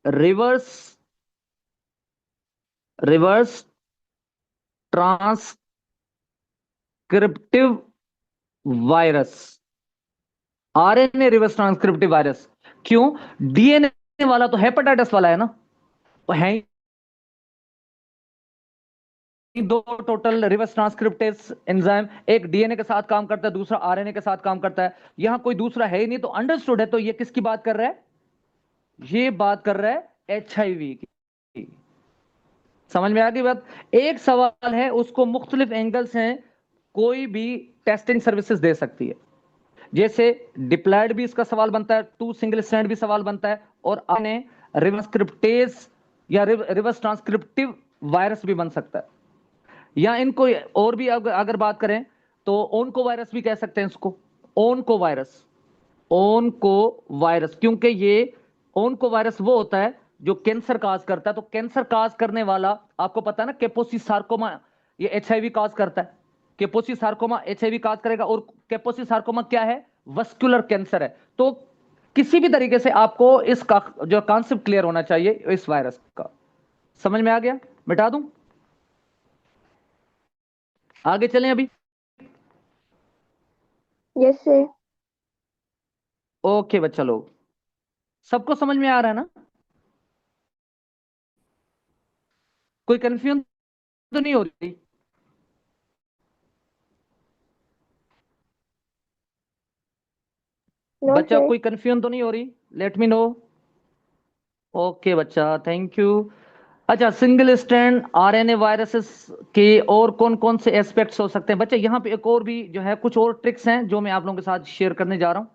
reverse reverse transcriptive virus, RNA reverse transcriptive virus क्यों? डीएनए वाला तो हेपेटाइटिस वाला है ना, तो है ही दो टोटल रिवर्स ट्रांसक्रिप्टेज एंजाइम, एक डीएनए के साथ काम करता है, दूसरा आरएनए के साथ काम करता है। यहां कोई दूसरा है ही नहीं, तो अंडरस्टूड है। तो ये किसकी बात कर रहा है? ये बात कर रहा है एचआईवी की। समझ में आ गई बात? एक सवाल है, उसको मुख्तलिफ एंगल्स हैं, कोई भी टेस्टिंग सर्विसेज दे सकती है। जैसे डिप्लॉयड भी इसका सवाल बनता है, टू सिंगल स्ट्रैंड भी सवाल बनता है, और आने रिवर्स क्रिप्टेज या रिवर्स ट्रांसक्रिप्टिव वायरस भी बन सकता है। या इनको और भी अगर बात करें तो ओनको वायरस भी कह सकते हैं इसको, ओनको वायरस, ओनको वायरस, क्योंकि ये ओनको वायरस वो होता है जो कैंसर काज करता है। तो कैंसर काज करने वाला आपको पता है ना, केपोसी सार्कोमा, ये एचआईवी काज करता है। केपोसी सार्कोमा एचआईवी काज करेगा, और केपोसी सार्कोमा क्या है? वस्कुलर कैंसर है। तो किसी भी तरीके से आपको इसका जो कॉन्सेप्ट क्लियर होना चाहिए इस वायरस का। समझ में आ गया? मिटा दूं? आगे चलें अभी? Yes sir. ओके बच्चा लोग, सबको समझ में आ रहा है ना? कोई कंफ्यूजन तो नहीं हो रही? नो बच्चा सर। कोई कंफ्यूजन तो नहीं हो रही? Let me know. ओके बच्चा, थैंक यू। अच्छा, सिंगल स्ट्रैंड आरएनए वायरसेस के और कौन कौन से एस्पेक्ट्स हो सकते हैं? बच्चा यहाँ पे एक और भी जो है कुछ और ट्रिक्स हैं जो मैं आप लोगों के साथ शेयर करने जा रहा हूँ।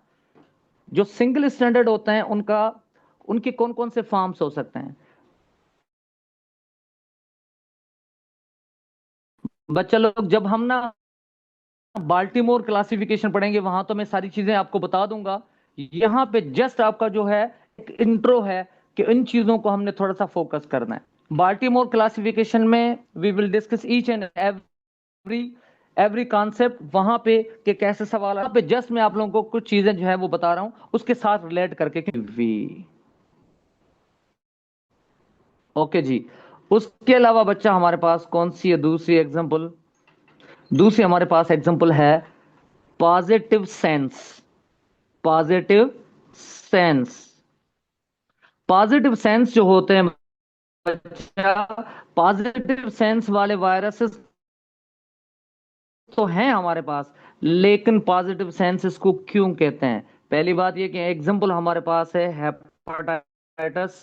जो सिंगल स्टैंडर्ड होते हैं उनका, उनके कौन कौन से फॉर्म्स हो सकते हैं? बच्चा लोग, जब हम ना बाल्टीमोर क्लासिफिकेशन पढ़ेंगे वहां तो मैं सारी चीजें आपको बता दूंगा। यहाँ पे जस्ट आपका जो है एक इंट्रो है कि इन चीजों को हमने थोड़ा सा फोकस करना है। बाल्टीमोर क्लासिफिकेशन में we will discuss each and every every concept वहां पे कि कैसे सवाल, वहां पे जस्ट मैं आप लोगों को कुछ चीजें जो है वो बता रहा हूं उसके साथ रिलेट करके वी। ओके जी। उसके अलावा बच्चा हमारे पास कौन सी है दूसरी एग्जांपल? दूसरी हमारे पास एग्जांपल है positive sense. Positive sense, positive sense जो होते हैं बच्चा, पॉजिटिव सेंस वाले वायरसेस तो हैं हमारे पास, लेकिन पॉजिटिव सेंस इसको क्यों कहते हैं? पहली बात ये कि एग्जांपल हमारे पास है हेपेटाइटिस।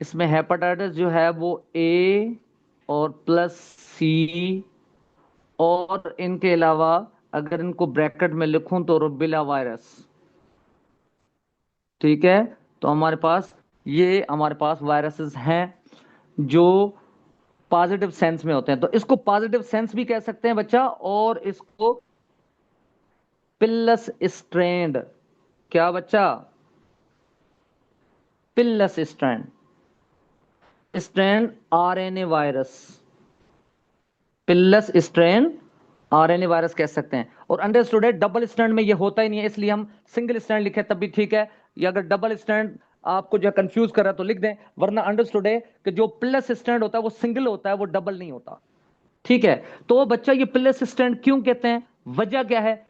इसमें हेपेटाइटिस जो है वो ए और प्लस सी, और इनके अलावा अगर इनको ब्रैकेट में लिखूं तो रुबिला वायरस। ठीक है, तो हमारे पास ये हमारे पास वायरसेस हैं जो पॉजिटिव सेंस में होते हैं, तो इसको पॉजिटिव सेंस भी कह सकते हैं बच्चा, और इसको पिल्लस स्ट्रैंड, क्या बच्चा? Plus strand, strand RNA virus, plus strand RNA virus कह सकते हैं। और अंडरस्टूड है, डबल स्ट्रैंड में ये होता ही नहीं है, इसलिए हम सिंगल स्ट्रैंड लिखे तब भी ठीक है। या अगर डबल स्ट्रैंड आपको जो कंफ्यूज कर रहा है तो लिख दें, वरना अंडरस्टूड है कि जो प्लस स्ट्रैंड होता है वो सिंगल होता है, वो डबल नहीं होता। ठीक है, तो बच्चा ये प्लस स्ट्रैंड क्यों कहते हैं, वजह क्या है?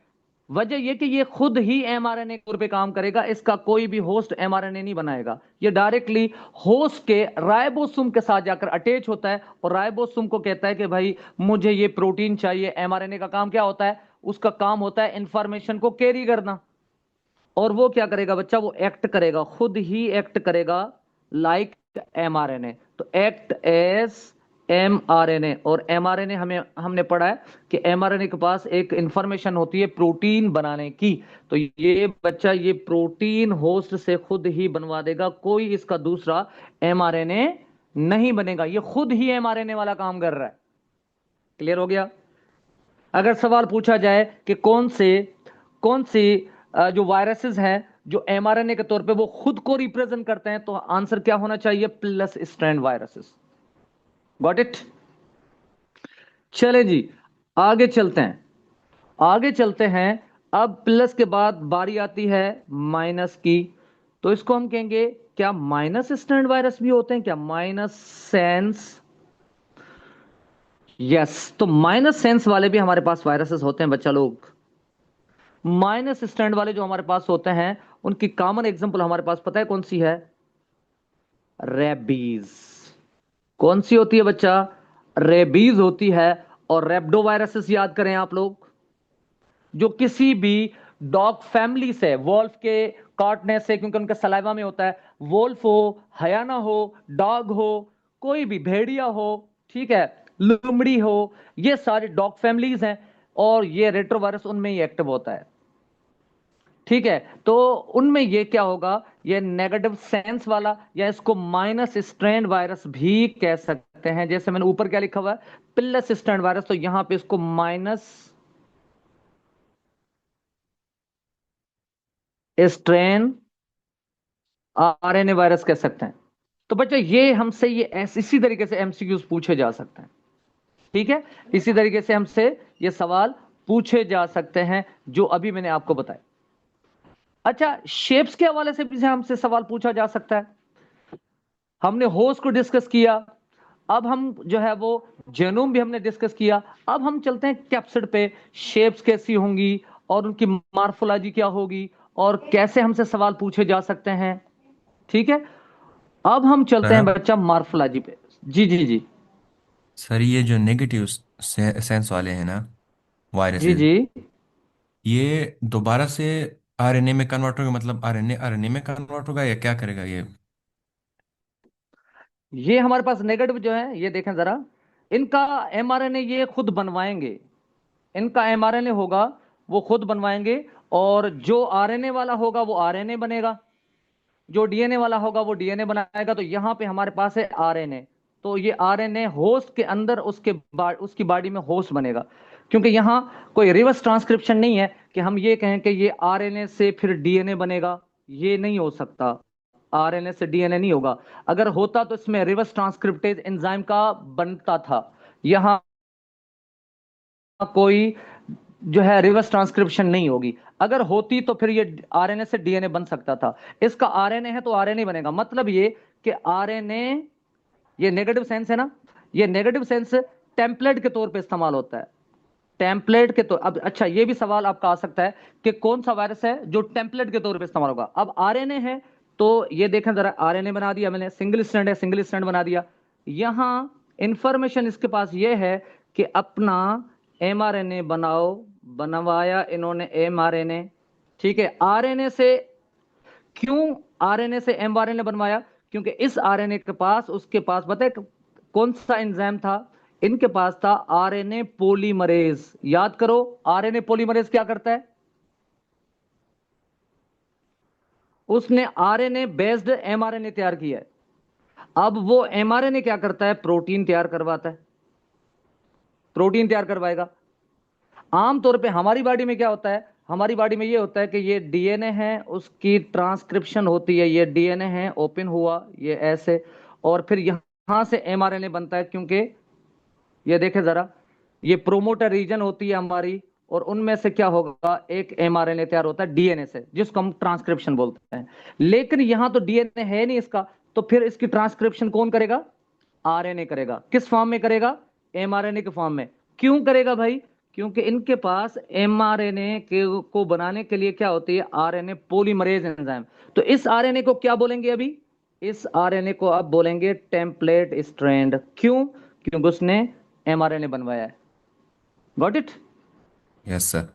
वजह यह कि ये खुद ही एमआरएनए के तौर पे काम करेगा, इसका कोई भी होस्ट एमआरएनए नहीं बनाएगा, ये डायरेक्टली होस्ट के राइबोसोम के साथ जाकर अटैच होता है, और राइबोसोम को कहता है कि भाई मुझे ये प्रोटीन चाहिए। एमआरएनए का काम क्या होता है? उसका काम होता है इंफॉर्मेशन को कैरी करना। और वो क्या करेगा बच्चा? वो एक्ट करेगा, खुद ही एक्ट करेगा लाइक एमआरएनए। तो एक्ट एज एमआरएनए। और एमआरएनए हमने पढ़ा है कि एमआरएनए के पास एक इंफॉर्मेशन होती है प्रोटीन बनाने की। तो ये बच्चा ये प्रोटीन होस्ट से खुद ही बनवा देगा, कोई इसका दूसरा एमआरएनए नहीं बनेगा, ये खुद ही एमआरएनए वाला काम कर रहा है। क्लियर हो गया? अगर सवाल पूछा जाए कि कौन सी जो वायरसेस हैं जो एमआरएनए के तौर पे वो खुद को रिप्रेजेंट करते हैं, तो आंसर क्या होना चाहिए? Plus strand viruses. Got it? चले जी, आगे चलते हैं, आगे चलते हैं। अब प्लस के बाद बारी आती है माइनस की। तो इसको हम कहेंगे, क्या माइनस स्ट्रैंड वायरस भी होते हैं क्या? Minus sense. यस, तो माइनस सेंस वाले भी हमारे पास वायरसेस होते हैं बच्चा लोग। माइनस स्टैंड वाले जो हमारे पास होते हैं, उनकी कॉमन एग्जांपल हमारे पास पता है कौन सी है? रेबीज। कौन सी होती है बच्चा? रेबीज होती है। और रेब्डो वायरसेस याद करें आप लोग, जो किसी भी डॉग फैमिली से, वोल्फ के काटने से, क्योंकि उनके सलाइवा में होता है, वोल्फ हो, हयाना हो, डॉग हो, कोई भी भेड़िया हो, ठीक है, लोमड़ी हो, ये सारे डॉग फैमिलीज हैं, और ये रेट्रोवायरस उनमें ही एक्टिव होता है। ठीक है, तो उनमें ये क्या होगा? ये नेगेटिव सेंस वाला, या इसको माइनस स्ट्रैंड वायरस भी कह सकते हैं। जैसे मैंने ऊपर क्या लिखा हुआ है, प्लस स्ट्रैंड वायरस, तो यहां पे इसको माइनस स्ट्रैंड आरएनए वायरस कह सकते हैं। तो बच्चों ये हमसे ये इसी तरीके से एमसीक्यूज पूछे जा सकते हैं। ठीक है, इसी तरीके से हमसे ये सवाल पूछे जा सकते हैं जो अभी मैंने आपको बताया। अच्छा, शेप्स के हवाले से भी हमसे सवाल पूछा जा सकता है। हमने होस्ट को डिस्कस किया, अब हम जो है वो जेनोम भी हमने डिस्कस किया। अब हम चलते हैं कैप्सिड पे, शेप्स कैसी होंगी और उनकी मार्फोलॉजी क्या होगी और कैसे हमसे सवाल पूछे जा सकते हैं। ठीक है, अब हम चलते हैं सर बच्चा मार्फोलॉजी पे। जी जी जी। सर ये जो नेगेटिव सेंस वाले हैं ना जी वायरसेस, जी, ये दोबारा से आरएनए में कन्वर्ट होगा, मतलब आरएनए आरएनए में कन्वर्ट होगा या क्या करेगा ये? ये हमारे पास नेगेटिव जो है, ये देखें जरा, इनका एमआरएनए ये खुद बनवाएंगे। इनका एमआरएनए होगा वो खुद बनवाएंगे, और जो आरएनए वाला होगा वो आरएनए बनेगा, जो डीएनए वाला होगा वो डीएनए बनाएगा। तो यहां पे हमारे पास है आरएनए, तो ये आरएनए होस्ट के अंदर उसकी बॉडी में होस्ट बनेगा। क्योंकि यहां कोई रिवर्स ट्रांसक्रिप्शन नहीं है कि हम ये कहें कि ये आरएनए से फिर डीएनए बनेगा, ये नहीं हो सकता। आरएनए से डीएनए नहीं होगा, अगर होता तो इसमें रिवर्स ट्रांसक्रिप्टेज एंजाइम का बनता था। यहां कोई जो है रिवर्स ट्रांसक्रिप्शन नहीं होगी। अगर होती तो फिर ये आरएनए से डीएनए बन सकता था। इसका आरएनए है तो आरएनए बनेगा। मतलब ये कि आरएनए, ये नेगेटिव सेंस है ना, ये नेगेटिव सेंस टेम्पलेट के तौर पे इस्तेमाल होता है। टेम्पलेट के तौर, अब अच्छा ये भी सवाल आपका आ सकता है कि कौन सा वायरस है जो टेम्पलेट के तौर पे इस्तेमाल होगा। अब आरएनए है तो ये देखें जरा, आरएनए बना दिया मैंने, सिंगल स्ट्रैंड है, सिंगल स्ट्रैंड बना दिया। यहां इंफॉर्मेशन इसके पास ये है कि अपना एमआरएनए बनाओ, बनवाया इन्होंने एमआरएनए। ठीक है, आरएनए से, क्यों आरएनए से एमआरएनए बनवाया? क्योंकि इस आरएनए के पास, उसके पास पता है कौन सा एंजाइम था? इनके पास था आरएनए पॉलीमरेज। याद करो, आरएनए पॉलीमरेज क्या करता है? उसने आरएनए बेस्ड एमआरएनए तैयार किया है। अब वो एमआरएनए क्या करता है? प्रोटीन तैयार करवाता है, प्रोटीन तैयार करवाएगा। आमतौर पे हमारी बॉडी में क्या होता है? हमारी बॉडी में ये होता है कि ये डीएनए है, उसकी ट्रांसक्रिप्शन होती है, ये डीएनए है, ओपन हुआ ये ऐसे, और फिर यहां से एमआरएनए बनता है। क्योंकि ये देखे जरा, ये प्रोमोटर रीजन होती है हमारी, और उनमें से क्या होगा, एक एमआरएनए तैयार होता है डीएनए से, जिसको हम ट्रांसक्रिप्शन बोलते हैं। लेकिन यहां तो डीएनए है नहीं इसका, तो फिर इसकी ट्रांसक्रिप्शन कौन करेगा? आरएनए करेगा। किस फॉर्म में करेगा? एमआरएनए के फॉर्म में। क्यों करेगा भाई? क्योंकि इनके पास एमआरएनए के को बनाने के लिए क्या होती है? RNA polymerase enzyme. तो इस आरएनए को क्या बोलेंगे अभी? इस आरएनए को अब बोलेंगे टेम्पलेट स्ट्रैंड। क्यों? क्योंकि उसने एमआरएनए बनवाया है। Got it? Yes sir.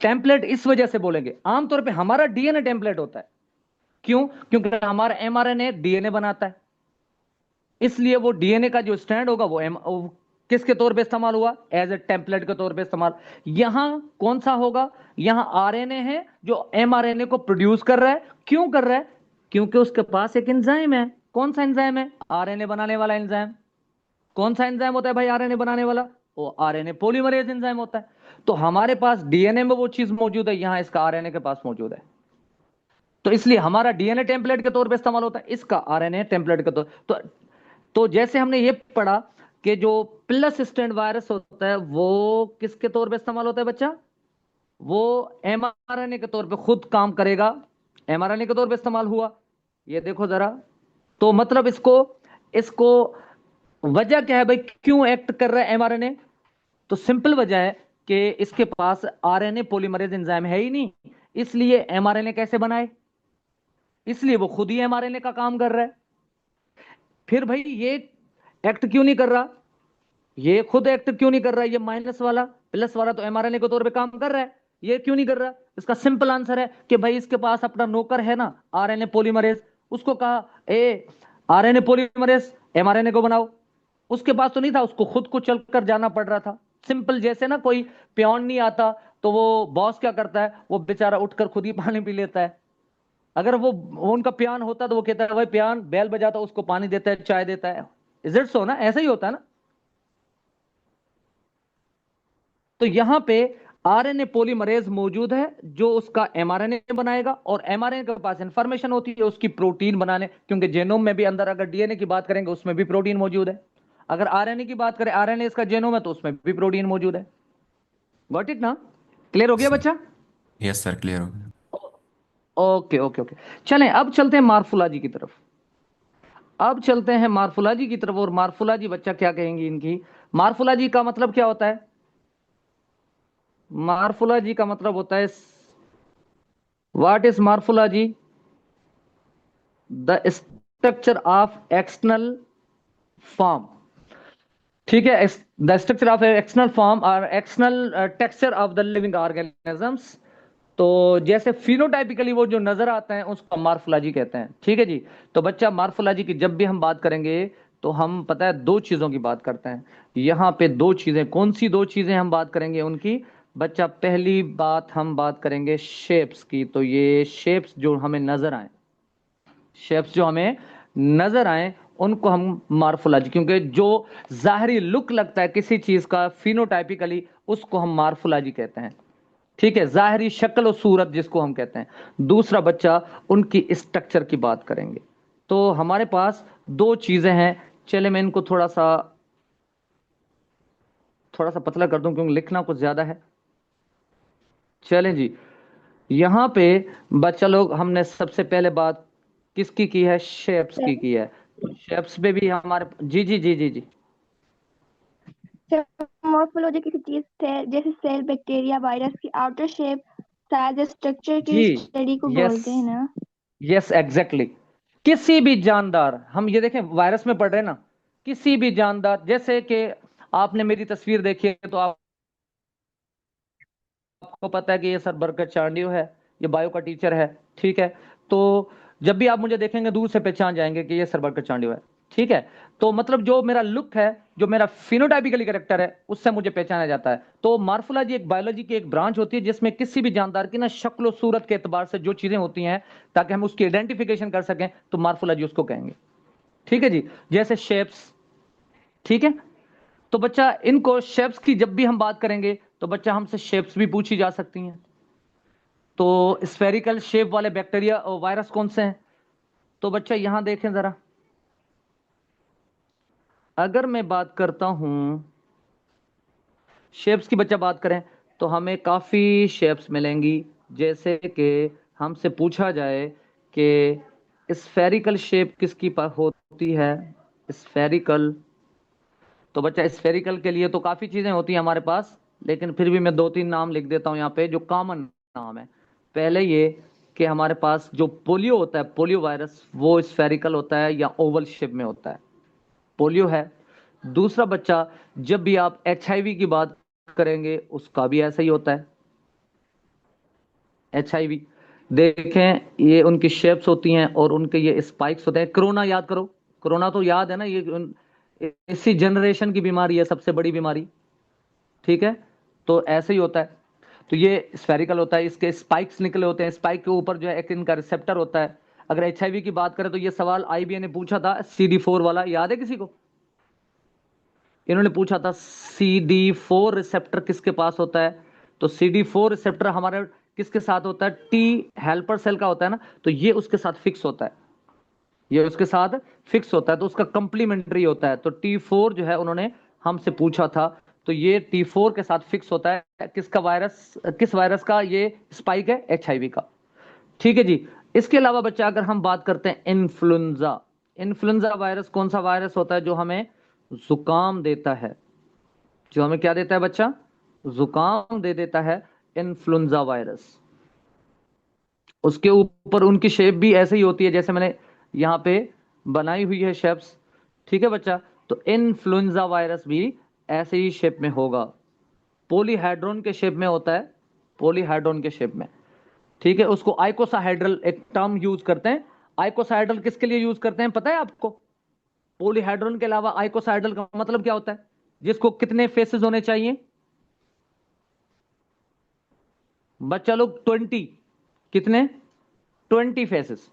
Template इस वजह से बोलेंगे, आमतौर पे हमारा डीएनए टेम्पलेट होता है। क्यों? क्योंकि हमारा एमआरएनए डीएनए बनाता है, इसलिए वो डीएनए का जो स्ट्रैंड होगा वो किसके तौर पे इस्तेमाल हुआ? एज ए टेम्पलेट के तौर पे इस्तेमाल। यहां कौन सा होगा? यहां आरएनए है जो एमआरएनए को प्रोड्यूस कर रहा है। क्यों कर रहा है? क्योंकि उसके पास एक एंजाइम है। कौन सा एंजाइम है? आरएनए बनाने वाला एंजाइम। कौन सा एंजाइम होता है भाई आरएनए बनाने वाला? वो आरएनए पॉलीमरेज एंजाइम होता है। तो हमारे पास डीएनए में वो चीज मौजूद है, यहां इसका आरएनए के पास मौजूद है। तो इसलिए हमारा डीएनए टेम्पलेट के तौर पे इस्तेमाल होता है, इसका आरएनए टेम्पलेट के तौर। तो जैसे हमने ये पढ़ा कि जो प्लस स्ट्रैंड वायरस होता है वो किसके तौर पे इस्तेमाल होता है बच्चा? वो एमआरएनए के तौर पे खुद काम करेगा, एमआरएनए के तौर पे इस्तेमाल हुआ। ये देखो जरा, तो मतलब इसको इसको वजह क्या है भाई, क्यों एक्ट कर रहा है एमआरएनए? तो सिंपल वजह है कि इसके पास आरएनए पॉलीमरेज एंजाइम है ही नहीं, इसलिए एमआरएनए कैसे बनाए? इसलिए वो खुद ही एमआरएनए का काम कर रहा है। फिर भाई ये एक्ट क्यों नहीं कर रहा? ये खुद एक्ट क्यों नहीं कर रहा है? ये माइनस वाला, प्लस वाला तो एमआरएनए के तौर पे काम कर रहा है, ये क्यों नहीं कर रहा? इसका सिंपल आंसर है कि भाई इसके पास अपना नौकर है ना, आरएनए पॉलीमरेज। उसको कहा ए आरएनए पॉलीमरेज एमआरएनए को बनाओ। उसके पास तो नहीं था, उसको खुद को चलकर जाना पड़ रहा था। सिंपल, जैसे ना कोई प्योन नहीं आता तो वो बॉस क्या करता है, वो बेचारा उठकर खुद ही पानी पी लेता है। अगर वो उनका प्यान होता तो वो कहता है भाई प्यान, बैल बजाता, उसको पानी देता है, चाय देता है। इज इट सो ना? ऐसा ही होता है ना? तो यहां पे आरएनए पॉलीमरेज मौजूद है जो उसका एमआरएनए बनाएगा, और एमआरएनए के पास इंफॉर्मेशन होती है उसकी प्रोटीन बनाने, क्योंकि जेनोम में भी अंदर अगर डीएनए की बात करेंगे उसमें भी प्रोटीन मौजूद है। अगर आरएनए की बात करें, आरएनए इसका जेनोम है, तो उसमें भी प्रोटीन मौजूद है। गॉट इट ना? क्लियर हो गया सर। बच्चा? यस सर, क्लियर हो गया। Okay okay okay. चलें अब चलते हैं मार्फोलॉजी की तरफ। अब चलते हैं मार्फोलॉजी की तरफ। और मार्फोलॉजी बच्चा क्या कहेंगी इनकी? मार्फोलॉजी का मतलब क्या होता है? मार्फोलॉजी का मतलब होता है, what is morphology? The structure of external form. ठीक है, the structure of external form और external texture of the living organisms. तो जैसे फिनोटाइपिकली वो जो नजर आते हैं उसको मार्फोलॉजी कहते हैं। ठीक है जी। तो बच्चा मार्फोलॉजी की जब भी हम बात करेंगे तो हम पता है दो चीजों की बात करते हैं। यहाँ पे दो चीजें, कौन सी दो चीजें हम बात करेंगे उनकी? बच्चा पहली बात हम बात करेंगे शेप्स की। तो ये शेप्स जो हमें नजर आए, शेप्स जो हमें नजर आए उनको हम मार्फोलॉजी, क्योंकि जो जाहरी लुक लगता है किसी चीज का फिनोटाइपिकली, उसको हम मार्फोलॉजी कहते हैं। ठीक है, जाहरी शक्ल और सूरत जिसको हम कहते हैं। दूसरा बच्चा उनकी स्ट्रक्चर की बात करेंगे। तो हमारे पास दो चीजें हैं। चले मैं इनको थोड़ा सा पतला कर दूं क्योंकि लिखना कुछ ज्यादा है। चलें जी। यहां पे बच्चा लोग हमने सबसे पहले बात किसकी की है? शेप्स की है। तो शेप्स पे भी हमारे जी जी जी जी जी मॉर्फोलॉजी किसी चीज से जैसे सेल, बैक्टीरिया, वायरस की आउटर शेप, साइज, स्ट्रक्चर की जी स्टडी को यस बोलते हैं ना। Yes exactly. किसी भी जानदार, हम ये देखें वायरस में पढ़ रहे हैं ना, किसी भी जानदार, जैसे कि आपने मेरी तस्वीर देखी है तो आपको पता है कि ये सर बरकत चांडियो है, ये बायो का टीचर है। ठीक है, तो जब भी आप मुझे देखेंगे दूर से पहचान जाएंगे कि ये सर बरकत चांडियो है। ठीक है, तो मतलब जो मेरा लुक है, जो मेरा फिनोटाइपिकली कैरेक्टर है, उससे मुझे पहचाना जाता है। तो मार्फोलॉजी एक बायोलॉजी की एक ब्रांच होती है जिसमें किसी भी जानदार की ना शक्ल और सूरत के एतबार से जो चीजें होती हैं ताकि हम उसकी आइडेंटिफिकेशन कर सकें, तो मार्फोलॉजी उसको कहेंगे। ठीक है जी। जैसे शेप्स। ठीक है, तो बच्चा इनको शेप्स की जब भी हम बात करेंगे तो बच्चा हमसे शेप्स भी पूछी जा सकती हैं। तो स्फेरिकल शेप वाले बैक्टीरिया और वायरस कौन से हैं? तो बच्चा यहां देखें जरा, अगर मैं बात करता हूं शेप्स की बच्चा बात करें तो हमें काफी शेप्स मिलेंगी। जैसे कि हमसे पूछा जाए कि स्फेरिकल शेप किसकी होती है, स्फेरिकल, तो बच्चा स्फेरिकल के लिए तो काफी चीजें होती हैं हमारे पास, लेकिन फिर भी मैं दो तीन नाम लिख देता हूं यहाँ पे जो कॉमन नाम है। पहले ये कि हमारे पास जो पोलियो होता है, पोलियो वायरस, वो स्फेरिकल होता है या ओवल शेप में होता है, पोलियो है। दूसरा बच्चा, जब भी आप एचआईवी की बात करेंगे उसका भी ऐसा ही होता है, एचआईवी। देखें ये उनकी शेप्स होती हैं और उनके ये स्पाइक्स होते हैं। कोरोना याद करो, कोरोना तो याद है ना, ये इसी जनरेशन की बीमारी है, सबसे बड़ी बीमारी, ठीक है। तो ऐसे ही होता है। तो ये स्फेरिकल होता है, इसके स्पाइक्स निकले होते हैं, स्पाइक के ऊपर जो है एक इनका रिसेप्टर होता है। अगर एचआईवी की बात करें तो ये सवाल आईबीए ने पूछा था, CD4 वाला, याद है किसी को? इन्होंने पूछा था CD4 रिसेप्टर किसके पास होता है। तो CD4 रिसेप्टर हमारे किसके साथ होता है, टी हेल्पर सेल का होता है ना, तो ये उसके साथ फिक्स होता है, ये उसके साथ फिक्स होता है, तो उसका कंप्लीमेंट्री होता है। तो T4 जो है उन्होंने हमसे पूछा था, तो ये T4 के साथ फिक्स होता है। किसका वायरस, किस वायरस का ये स्पाइक है, एचआईवी का, ठीक है जी। इसके अलावा बच्चा अगर हम बात करते हैं इन्फ्लुएंजा, इन्फ्लुएंजा वायरस कौन सा वायरस होता है, जो हमें जुकाम देता है, जो हमें क्या देता है बच्चा, जुकाम दे देता है, इन्फ्लुएंजा वायरस। उसके ऊपर उनकी शेप भी ऐसे ही होती है जैसे मैंने यहाँ पे बनाई हुई है शेप्स, ठीक है बच्चा। तो इन्फ्लुएंजा वायरस भी ऐसे ही शेप में होगा, पॉलीहेड्रोन के शेप में होता है, पॉलीहेड्रोन के शेप में, ठीक है। उसको आइकोसाहेड्रल एक टर्म यूज करते हैं। आइकोसाहेड्रल किसके लिए यूज करते हैं पता है आपको? पॉलीहेड्रोन के अलावा आइकोसाहेड्रल का मतलब क्या होता है, जिसको कितने फेसेस होने चाहिए बच्चा लोग, 20, कितने, 20 फेसेस,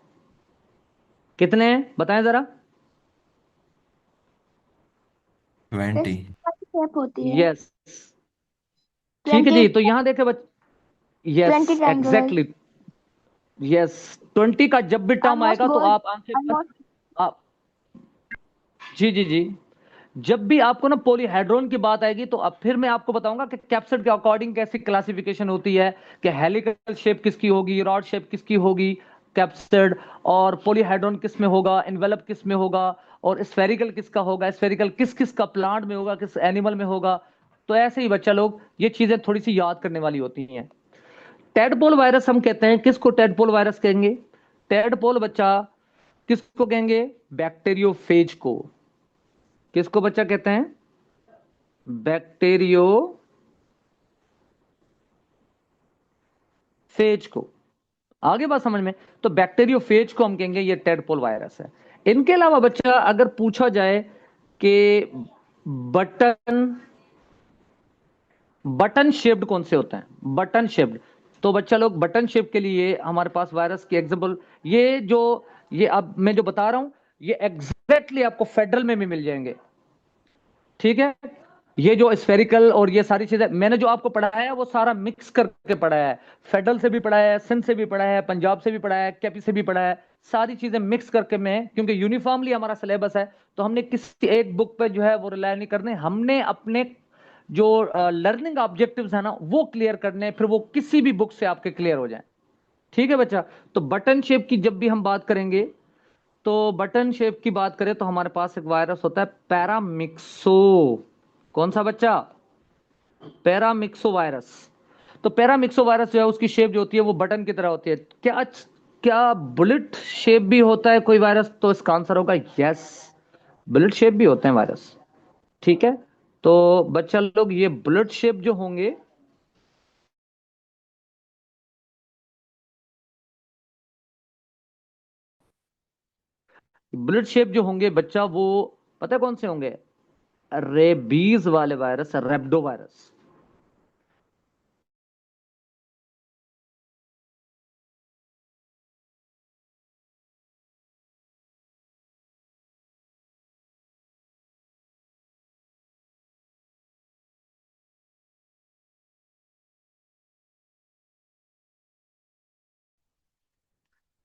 कितने हैं बताएं जरा। 20। शेप होती है। यस, ठीक है 20, जी। तो यहां देखे यस 20 ट्रायंगुलर, एग्जैक्टली, यस। 20 का जब भी टर्म ऑलमोस्ट आएगा तो गोल, आप आंसर बस, ऑलमोस्ट आप, जी जी जी, जब भी आपको ना पॉलीहेड्रोन की बात आएगी तो अब फिर मैं आपको बताऊंगा कि कैप्सिड के अकॉर्डिंग कैसी क्लासिफिकेशन होती है, कि हेलिकल शेप किसकी होगी, रॉड शेप किसकी होगी कैप्सिड, और पॉलीहेड्रोन किस में होगा, इन्वेलप किस में होगा, और स्फेरिकल किसका होगा, स्फेरिकल किस किस का प्लांट में होगा, किस एनिमल में होगा। तो ऐसे ही बच्चा लोग ये चीजें थोड़ी सी याद करने वाली होती हैं। टेडपोल वायरस हम कहते हैं, किसको टेडपोल वायरस कहेंगे? टेडपोल बच्चा किसको कहेंगे, बैक्टीरियोफेज को। किसको बच्चा कहते हैं, बैक्टीरियो फेज को। आगे बात समझ में? तो बैक्टीरियोफेज को हम कहेंगे ये टेडपोल वायरस है। इनके अलावा बच्चा अगर पूछा जाए कि बटन, बटन शेप्ड कौन से होते हैं, बटन शेप्ड, तो बच्चा लोग बटन शेप के लिए हमारे पास वायरस की एग्जांपल, ये जो, ये अब मैं जो बता रहा हूं ये एग्जैक्टली आपको फेडरल में भी मिल जाएंगे, ठीक है। ये जो स्फेरिकल और ये सारी चीजें मैंने जो आपको पढ़ाया है वो सारा मिक्स करके पढ़ाया है, फेडरल से भी पढ़ाया है, सिंध से भी पढ़ाया है, पंजाब से भी पढ़ाया है, केपी से भी पढ़ाया है, सारी चीजें मिक्स करके मैं, क्योंकि यूनिफॉर्मली हमारा सिलेबस है तो हमने किसी एक बुक पे जो है वो रिलाय नहीं करने, हमने अपने जो लर्निंग ऑब्जेक्टिव्स है ना वो क्लियर करने, फिर वो किसी भी बुक से आपके क्लियर हो जाए, ठीक है बच्चा। तो बटन शेप की जब भी हम बात करेंगे, तो बटन शेप की बात करें तो हमारे पास एक वायरस होता है पैरामिक्सो, कौन सा बच्चा, पैरामिक्सो वायरस। तो पैरामिक्सो वायरस जो है उसकी शेप जो होती है वो बटन की तरह होती है। क्या क्या बुलेट शेप भी होता है कोई वायरस? तो इसका आंसर होगा यस, बुलेट शेप भी होते हैं वायरस, ठीक है। तो बच्चा लोग ये बुलेट शेप जो होंगे, बुलेट शेप जो होंगे बच्चा, वो पता है कौन से होंगे, रेबीज वाले वायरस, रेब्डो वायरस।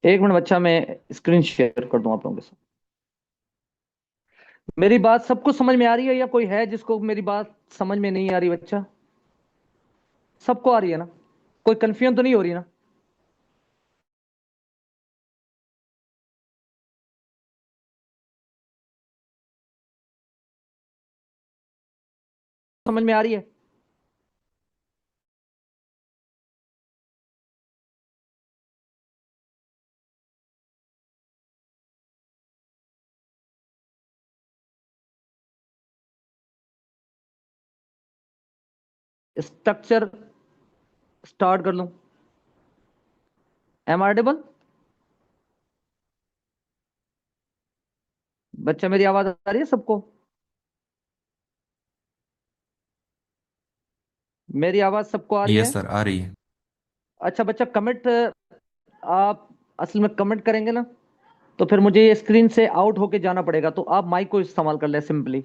एक मिनट बच्चा, मैं स्क्रीन शेयर कर दूं आप लोगों के साथ। मेरी बात सबको समझ में आ रही है या कोई है जिसको मेरी बात समझ में नहीं आ रही बच्चा? सबको आ रही है ना? कोई कंफ्यूजन तो नहीं हो रही ना? समझ में आ रही है? स्ट्रक्चर स्टार्ट कर लूं? M R table? बच्चा मेरी आवाज आ रही है सबको? मेरी आवाज सबको आ रही यस है? सर, आ रही है। अच्छा बच्चा, कमेंट आप असल में कमेंट करेंगे ना, तो फिर मुझे ये स्क्रीन से आउट होके जाना पड़ेगा, तो आप माइक को इस्तेमाल कर ले सिंपली।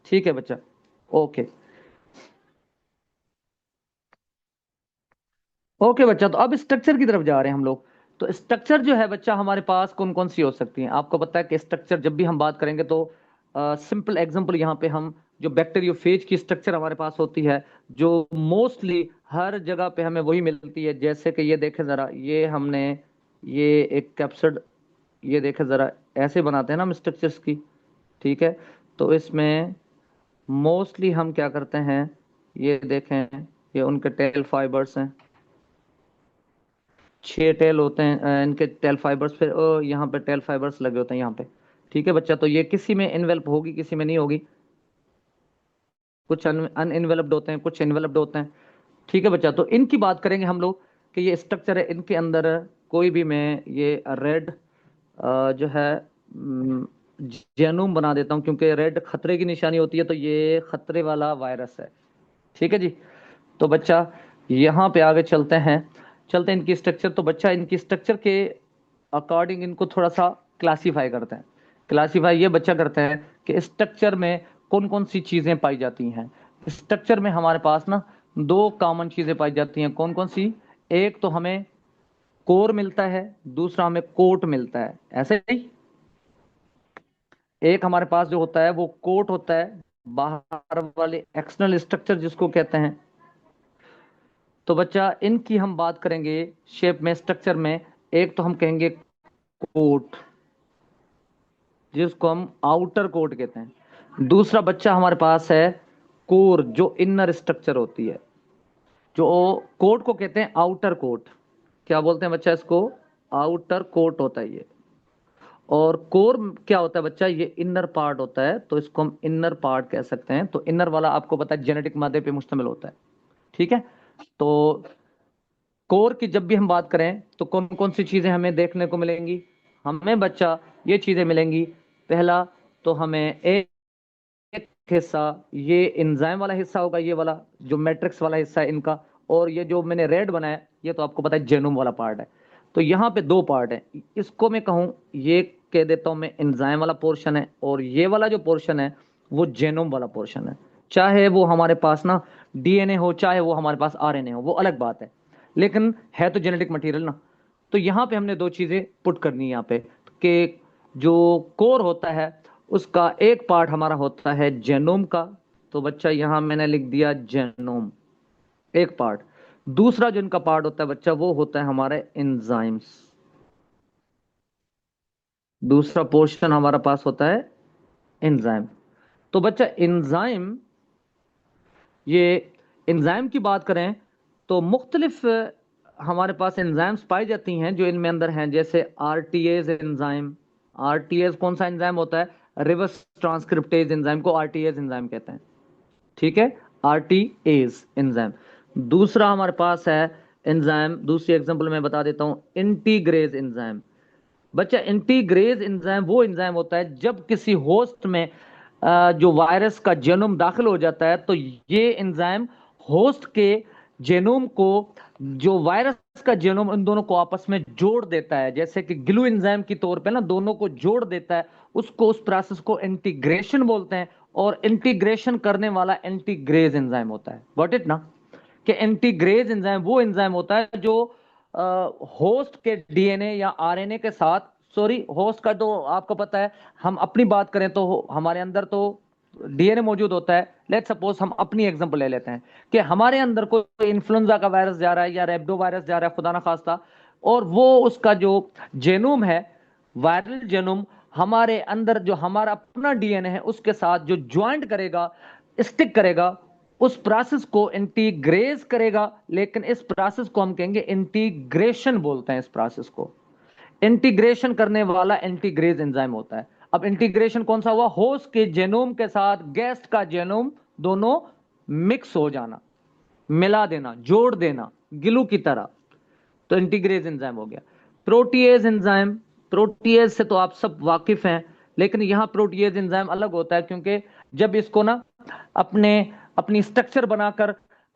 ठीक है बच्चा? ओके। ओके बच्चा, तो अब स्ट्रक्चर की तरफ जा रहे हैं हम लोग। तो स्ट्रक्चर जो है बच्चा, हमारे पास कौन कौन सी हो सकती हैं? आपको पता है कि स्ट्रक्चर जब भी हम बात करेंगे तो सिंपल एग्जांपल यहाँ पे हम जो बैक्टीरियोफेज की स्ट्रक्चर हमारे पास होती है, जो मोस्टली हर जगह पे हमें वही मिलती है। जैसे कि ये देखें जरा, ये हमने ये एक कैप्सिड, ये देखें जरा, ऐसे बनाते हैं ना हम स्ट्रक्चर्स की। ठीक है? तो इसमें मोस्टली हम क्या करते हैं, ये देखें, ये उनके टेल फाइबर्स हैं। 6 टेल होते हैं इनके टेल फाइबर्स पे, यहाँ पे टेल फाइबर्स लगे होते हैं यहाँ पे। ठीक है बच्चा? तो ये किसी में इन्वेल्प होगी, किसी में नहीं होगी। कुछ अनइन्वेलप्ड होते हैं, कुछ इन्वेलप्ड होते हैं। ठीक है बच्चा? तो इनकी बात करेंगे हम लोग कि ये स्ट्रक्चर है, इनके अंदर कोई भी मैं ये रेड जो है जेनोम बना देता हूँ, क्योंकि रेड खतरे की निशानी होती है, तो ये खतरे वाला वायरस है। ठीक है जी? तो बच्चा यहाँ पे आगे चलते हैं, चलते हैं इनकी स्ट्रक्चर। तो बच्चा इनकी स्ट्रक्चर के अकॉर्डिंग इनको थोड़ा सा क्लासीफाई करते हैं। क्लासीफाई ये बच्चा करते हैं कि स्ट्रक्चर में कौन कौन सी चीजें पाई जाती हैं। स्ट्रक्चर में हमारे पास ना दो कॉमन चीजें पाई जाती हैं। कौन कौन सी? एक तो हमें कोर मिलता है, दूसरा हमें कोट मिलता है। ऐसे ही एक हमारे पास जो होता है वो कोट होता है, बाहर वाले एक्सटर्नल स्ट्रक्चर जिसको कहते हैं। तो बच्चा इनकी हम बात करेंगे शेप में, स्ट्रक्चर में। एक तो हम कहेंगे कोट, जिसको हम आउटर कोट कहते हैं। दूसरा बच्चा हमारे पास है कोर, जो इनर स्ट्रक्चर होती है। जो कोट को कहते हैं आउटर कोट। क्या बोलते हैं बच्चा इसको? आउटर कोट होता है ये। और कोर क्या होता है बच्चा? ये इनर पार्ट होता है, तो इसको हम इनर पार्ट कह सकते हैं। तो इनर वाला आपको पता है जेनेटिक मादे पे मुश्तमिल होता है। ठीक है? तो कोर की जब भी हम बात करें तो कौन कौन सी चीजें हमें देखने को मिलेंगी? हमें बच्चा ये चीजें मिलेंगी। पहला तो हमें एक हिस्सा ये एंजाइम वाला हिस्सा होगा, ये वाला जो मैट्रिक्स वाला हिस्सा है इनका। और ये जो मैंने रेड बनाया, ये तो आपको पता है जेनोम वाला पार्ट है। तो यहाँ पे दो पार्ट है, इसको मैं कहूँ, ये कह देता हूँ मैं एंजाइम वाला पोर्शन है, और ये वाला जो पोर्शन है वो जेनोम वाला पोर्शन है। चाहे वो हमारे पास ना डीएनए हो, चाहे वो हमारे पास आरएनए हो, वो अलग बात है, लेकिन है तो जेनेटिक मटेरियल ना। तो यहाँ पे हमने दो चीजें पुट करनी है यहाँ पे, कि जो कोर होता है उसका एक पार्ट हमारा होता है जेनोम का। तो बच्चा यहाँ मैंने लिख दिया जेनोम, एक पार्ट। दूसरा जो इनका पार्ट होता है बच्चा, वो होता है हमारे एंजाइम्स। दूसरा पोर्शन हमारा पास होता है एंजाइम। तो बच्चा एंजाइम, ये एंजाइम की बात करें तो मुख्तलिफ हमारे पास एंजाइम्स पाई जाती हैं जो इनमें अंदर हैं। जैसे आरटीएज एंजाइम। आरटीएज कौन सा एंजाइम होता है? रिवर्स ट्रांसक्रिप्टेज एंजाइम को आरटीएज एंजाइम कहते हैं। ठीक है? आरटीएज एंजाइम। दूसरा हमारे पास है एंजाइम, दूसरी एग्जांपल मैं बता देता हूं, इंटीग्रेज एंजाइम। बच्चा इंटीग्रेज एंजाइम वो एंजाइम होता है जब किसी होस्ट में जो वायरस का जेनोम दाखिल हो जाता है, तो ये एंजाइम होस्ट के जेनोम को, जो वायरस का जेनोम, इन दोनों को आपस में जोड़ देता है। जैसे कि ग्लू एंजाइम की तौर पे ना दोनों को जोड़ देता है, उसको, उस प्रोसेस को इंटीग्रेशन बोलते हैं। और इंटीग्रेशन करने वाला एंटीग्रेज एंजाइम होता है। गॉट इट ना? कि एंटीग्रेज एंजाइम वो एंजाइम होता है जो होस्ट के डीएनए या आरएनए के साथ, सॉरी होस्ट का तो आपको पता है, हम अपनी बात करें तो हमारे अंदर तो डीएनए मौजूद होता है। लेट सपोज हम अपनी एग्जांपल ले लेते हैं कि हमारे अंदर कोई इन्फ्लुएंजा का वायरस जा रहा है या रेब्डो वायरस जा रहा है, खुदा ना खास्ता, और वो उसका जो जेनोम है, वायरल जेनोम, हमारे अंदर जो हमारा अपना डीएनए है उसके साथ जो ज्वाइंट करेगा, स्टिक करेगा, उस प्रोसेस को इंटीग्रेज करेगा। लेकिन इस प्रोसेस को हम कहेंगे इंटीग्रेशन बोलते हैं। इस प्रोसेस को इंटीग्रेशन करने वाला इंटीग्रेज एंजाइम होता है। अब इंटीग्रेशन कौन सा हुआ? होस्ट के जेनोम के साथ गेस्ट का जेनोम दोनों मिक्स हो जाना, मिला देना, जोड़ देना गिलू की तरह, तो इंटीग्रेज एंजाइम हो गया। प्रोटीएज एंजाइम, प्रोटीएज से तो आप सब वाकिफ हैं, लेकिन यहां प्रोटीएज एंजाइम अलग होता है, क्योंकि जब इसको ना अपनी स्ट्रक्चर बनाकर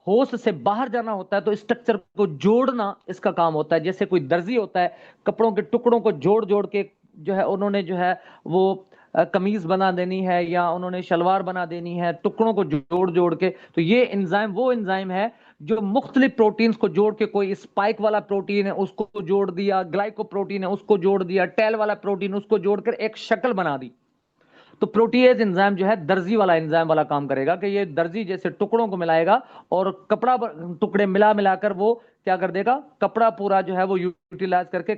होस्ट से बाहर जाना होता है तो स्ट्रक्चर को जोड़ना इसका काम होता है। जैसे कोई दर्जी होता है, कपड़ों के टुकड़ों को जोड़ जोड़ के जो है उन्होंने जो है वो कमीज बना देनी है या उन्होंने शलवार बना देनी है, टुकड़ों को जोड़ जोड़ के। तो ये एंजाइम वो एंजाइम है जो मुख्तलिफ प्रोटीन्स को जोड़ के, कोई स्पाइक वाला प्रोटीन है उसको जोड़ दिया, ग्लाइकोप्रोटीन है उसको जोड़ दिया, टेल वाला प्रोटीन उसको जोड़कर एक शक्ल बना दी। तो प्रोटीएज एंजाइम जो है दर्जी वाला एंजाइम वाला काम करेगा कि ये दर्जी जैसे टुकड़ों को मिलाएगा और कपड़ा टुकड़े मिला मिलाकर वो क्या कर देगा, कपड़ा पूरा जो है वो यूटिलाइज करके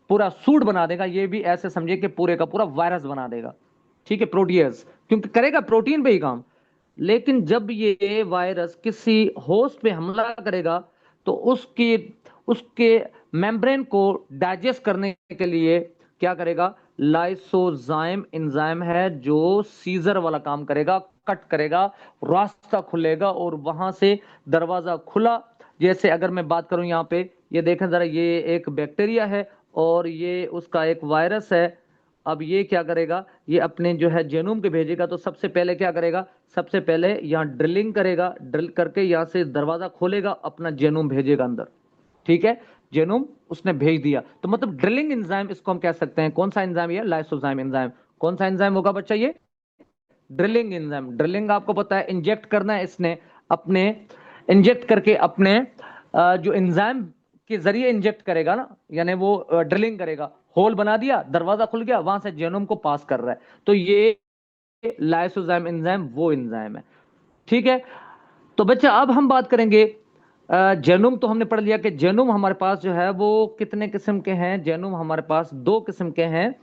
पूरा सूट बना देगा। ये भी ऐसे समझिए कि पूरे का पूरा वायरस बना देगा। ठीक है, प्रोटीएज, क्योंकि करेगा प्रोटीन पे ही काम। लेकिन जब ये वायरस किसी होस्ट पे हमला करेगा तो उसके मेम्ब्रेन को डाइजेस्ट करने के लिए क्या करेगा? लाइसोजाइम एंजाइम है जो सीजर वाला काम करेगा, कट करेगा, रास्ता खुलेगा और वहां से दरवाजा खुला। जैसे अगर मैं बात करूं यहां पे, ये देखें जरा, ये एक बैक्टीरिया है और ये उसका एक वायरस है। अब ये क्या करेगा? ये अपने जो है जेनोम के भेजेगा। तो सबसे पहले क्या करेगा? सबसे पहले यहाँ ड्रिलिंग करेगा, ड्रिल करके यहाँ से दरवाजा खोलेगा, अपना जेनोम भेजेगा अंदर। ठीक है, जेनोम उसने भेज दिया, तो मतलब ड्रिलिंग एंजाइम इसको हम कह सकते हैं। कौन सा एंजाइम? ये लाइसोजाइम एंजाइम। कौन सा एंजाइम होगा बच्चा? ये ड्रिलिंग एंजाइम। ड्रिलिंग आपको पता है, इंजेक्ट करना है इसने अपने, इंजेक्ट करके अपने जो एंजाइम के जरिए इंजेक्ट करेगा ना, यानी वो ड्रिलिंग करेगा, होल बना दिया, दरवाजा खुल गया, वहां से जेनोम को पास कर रहा है। तो ये लाइसोजाइम एंजाइम वो एंजाइम है। ठीक है, तो बच्चा अब हम बात करेंगे जेनोम। तो हमने पढ़ लिया कि जेनोम हमारे पास जो है वो कितने किस्म के हैं। जेनोम हमारे पास दो किस्म के हैं।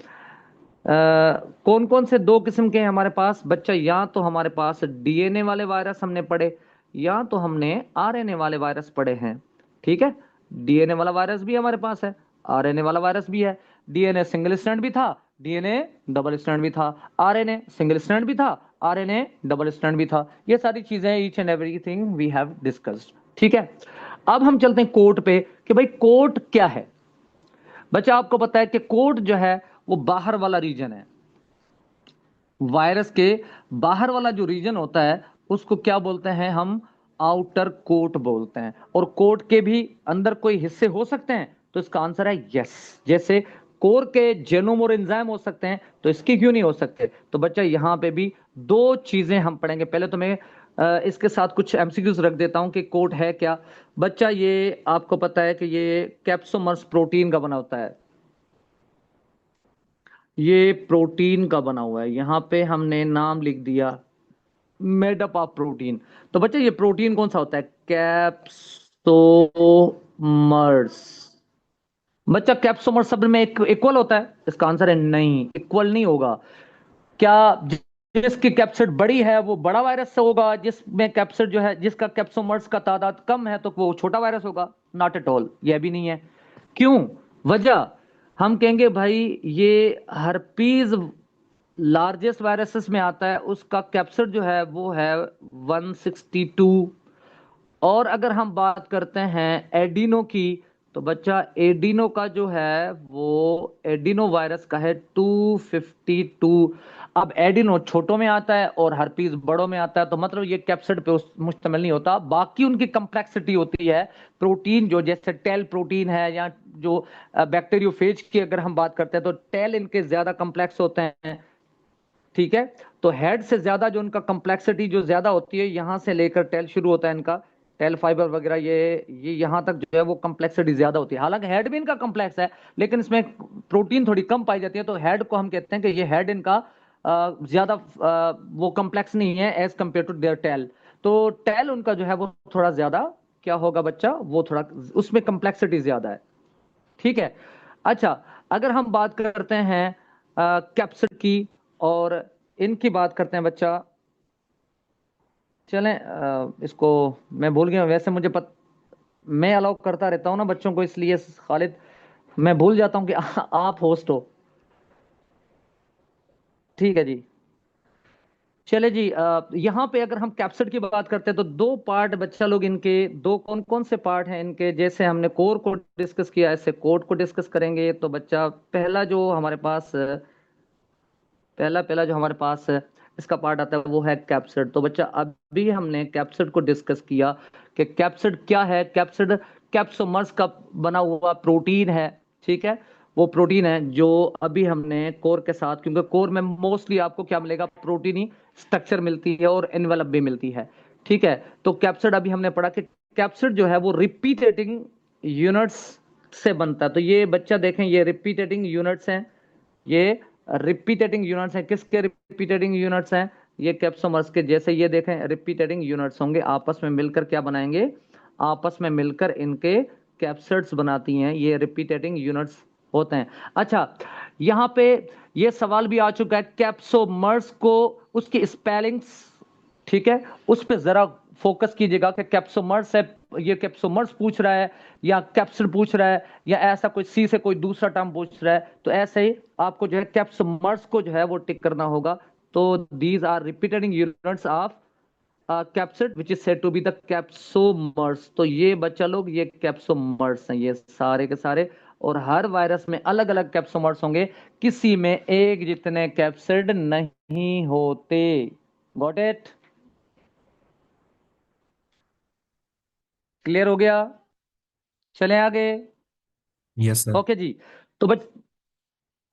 कौन कौन से दो किस्म के हैं हमारे पास बच्चा? या तो हमारे पास डीएनए वाले वायरस हमने पढ़े, या तो हमने आरएनए वाले वायरस पढ़े हैं। ठीक है, डीएनए वाला वायरस भी हमारे पास है, आरएनए वाला वायरस भी है। डीएनए सिंगल स्ट्रैंड भी था, डीएनए डबल स्ट्रैंड भी था। आरएनए सिंगल स्ट्रैंड भी था, आरएनए डबल स्ट्रैंड भी था। ये सारी चीजें each and everything we have discussed. ठीक है, अब हम चलते हैं कोट पे कि भाई कोट क्या है। बच्चा आपको पता है कि कोट जो है वो बाहर वाला रीजन है। वायरस के बाहर वाला जो रीजन होता है उसको क्या बोलते हैं हम? आउटर कोट बोलते हैं। और कोट के भी अंदर कोई हिस्से हो सकते हैं, तो इसका आंसर है यस। जैसे कोर के जेनोम और एंजाइम हो सकते हैं, तो इसके क्यों नहीं हो सकते? तो बच्चा यहां पे भी दो चीजें हम पढ़ेंगे। पहले तो मैं इसके साथ कुछ एमसीक्यूज रख देता हूं कि कोट है क्या। बच्चा ये आपको पता है कि ये कैप्सोमर्स प्रोटीन का बना होता है। ये प्रोटीन का बना हुआ है, यहां पे हमने नाम लिख दिया मेड अप ऑफ प्रोटीन। तो बच्चा ये प्रोटीन कौन सा होता है? कैप्सोमर्स। बच्चा कैप्सोमर शब्द में इक्वल होता है? इसका आंसर है नहीं, इक्वल नहीं होगा। क्या जिसकी कैप्सिड बड़ी है वो बड़ा वायरस से होगा? जिसमें कैप्सिड जो है, जिसका कैप्सोमर्स का तादाद कम है तो वो छोटा वायरस होगा? नॉट एट ऑल, यह भी नहीं है। क्यों? वजह हम कहेंगे भाई ये हर्पीज लार्जेस्ट वायरसेस में आता है, उसका कैप्सिड जो है वो है 162। और अगर हम बात करते हैं एडिनो की, तो बच्चा एडिनो का जो है वो एडिनो वायरस का है 252। अब एडिनो छोटों में आता है और हर्पीज बड़ों में आता है, तो मतलब ये कैप्सिड पे मुश्तमिल नहीं होता। बाकी उनकी कम्प्लेक्सिटी होती है। प्रोटीन जो जैसे टेल प्रोटीन है, या जो बैक्टीरियोफेज की अगर हम बात करते हैं तो टेल इनके ज्यादा कम्प्लेक्स होते हैं। ठीक है, तो हेड से ज्यादा जो उनका कम्प्लेक्सिटी जो ज्यादा होती है, यहां से लेकर टेल शुरू होता है इनका, टेल फाइबर वगैरह, ये यहां तक जो है वो कम्प्लेक्सिटी ज्यादा होती है। हालांकि हेड भी इनका कम्प्लेक्स है, लेकिन इसमें प्रोटीन थोड़ी कम पाई जाती है, तो हेड को हम कहते हैं कि ये हेड इनका ज्यादा वो कम्प्लेक्स नहीं है as compare to their tail. तो टेल उनका जो है वो थोड़ा ज्यादा क्या होगा बच्चा, वो थोड़ा उसमें कम्प्लेक्सिटी ज्यादा है। ठीक है। अच्छा, अगर हम बात करते हैं कैप्सिड की और इनकी बात करते हैं बच्चा, चलें इसको मैं भूल गया वैसे, मैं अलाउ करता रहता हूँ ना बच्चों को, इसलिए खालिद मैं भूल जाता हूँ कि आप होस्ट हो। ठीक है जी। चले जी, यहाँ पे अगर हम कैप्सिड की बात करते हैं तो दो पार्ट बच्चा लोग इनके, दो कौन कौन से पार्ट हैं इनके, जैसे हमने कोर को डिस्कस किया ऐसे कोड को डिस्कस करेंगे। तो बच्चा पहला जो हमारे पास पहला पहला जो हमारे पास इसका पार्ट आता है वो है कैप्सिड। तो बच्चा अभी हमने कैप्सिड को डिस्कस किया कि कैप्सिड क्या है। कैप्सिड कैप्सोमर्स का बना हुआ प्रोटीन है। ठीक है, वो प्रोटीन है जो अभी हमने कोर के साथ, क्योंकि कोर में मोस्टली आपको क्या मिलेगा, प्रोटीन ही स्ट्रक्चर मिलती है और एनवेलप भी मिलती है। ठीक है, तो कैप्सिड अभी हमने पढ़ा कि कैप्सिड जो है वो रिपीटेटिंग यूनिट्स से बनता है। तो ये बच्चा देखें, ये रिपीटेटिंग यूनिट्स हैं, ये रिपीटेटिंग यूनिट्स हैं। किसके रिपीटेटिंग यूनिट्स हैं? ये कैप्सोमर्स के। जैसे ये देखें रिपीटेटिंग यूनिट्स होंगे, आपस में मिलकर क्या बनाएंगे, आपस में मिलकर इनके कैप्सिड्स बनाती हैं, ये रिपीटेटिंग यूनिट्स होते हैं। अच्छा, यहाँ पे ये सवाल भी आ चुका है कैप्सोमर्स को, उसकी स्पेलिंग्स, ठीक है, उस पे जरा फोकस कीजिएगा कि कैप्सोमर्स है, ये कैप्सोमर्स पूछ रहा है या कैप्सिड पूछ रहा है या ऐसा कोई सी से कोई दूसरा टर्म पूछ रहा है। तो ऐसे ही आपको जो है कैप्सोमर्स को जो है वो टिक करना होगा। तो these are repeating units of capsid which is said to be the capsomers. तो ये बच्चा लोग ये कैप्सोमर्स हैं, ये सारे के सारे। और हर वायरस में अलग अलग कैप्सोमर्स होंगे, किसी में एक जितने कैप्सिड नहीं होते। Got it? क्लियर हो गया? चलें आगे। Yes sir. ओके जी। तो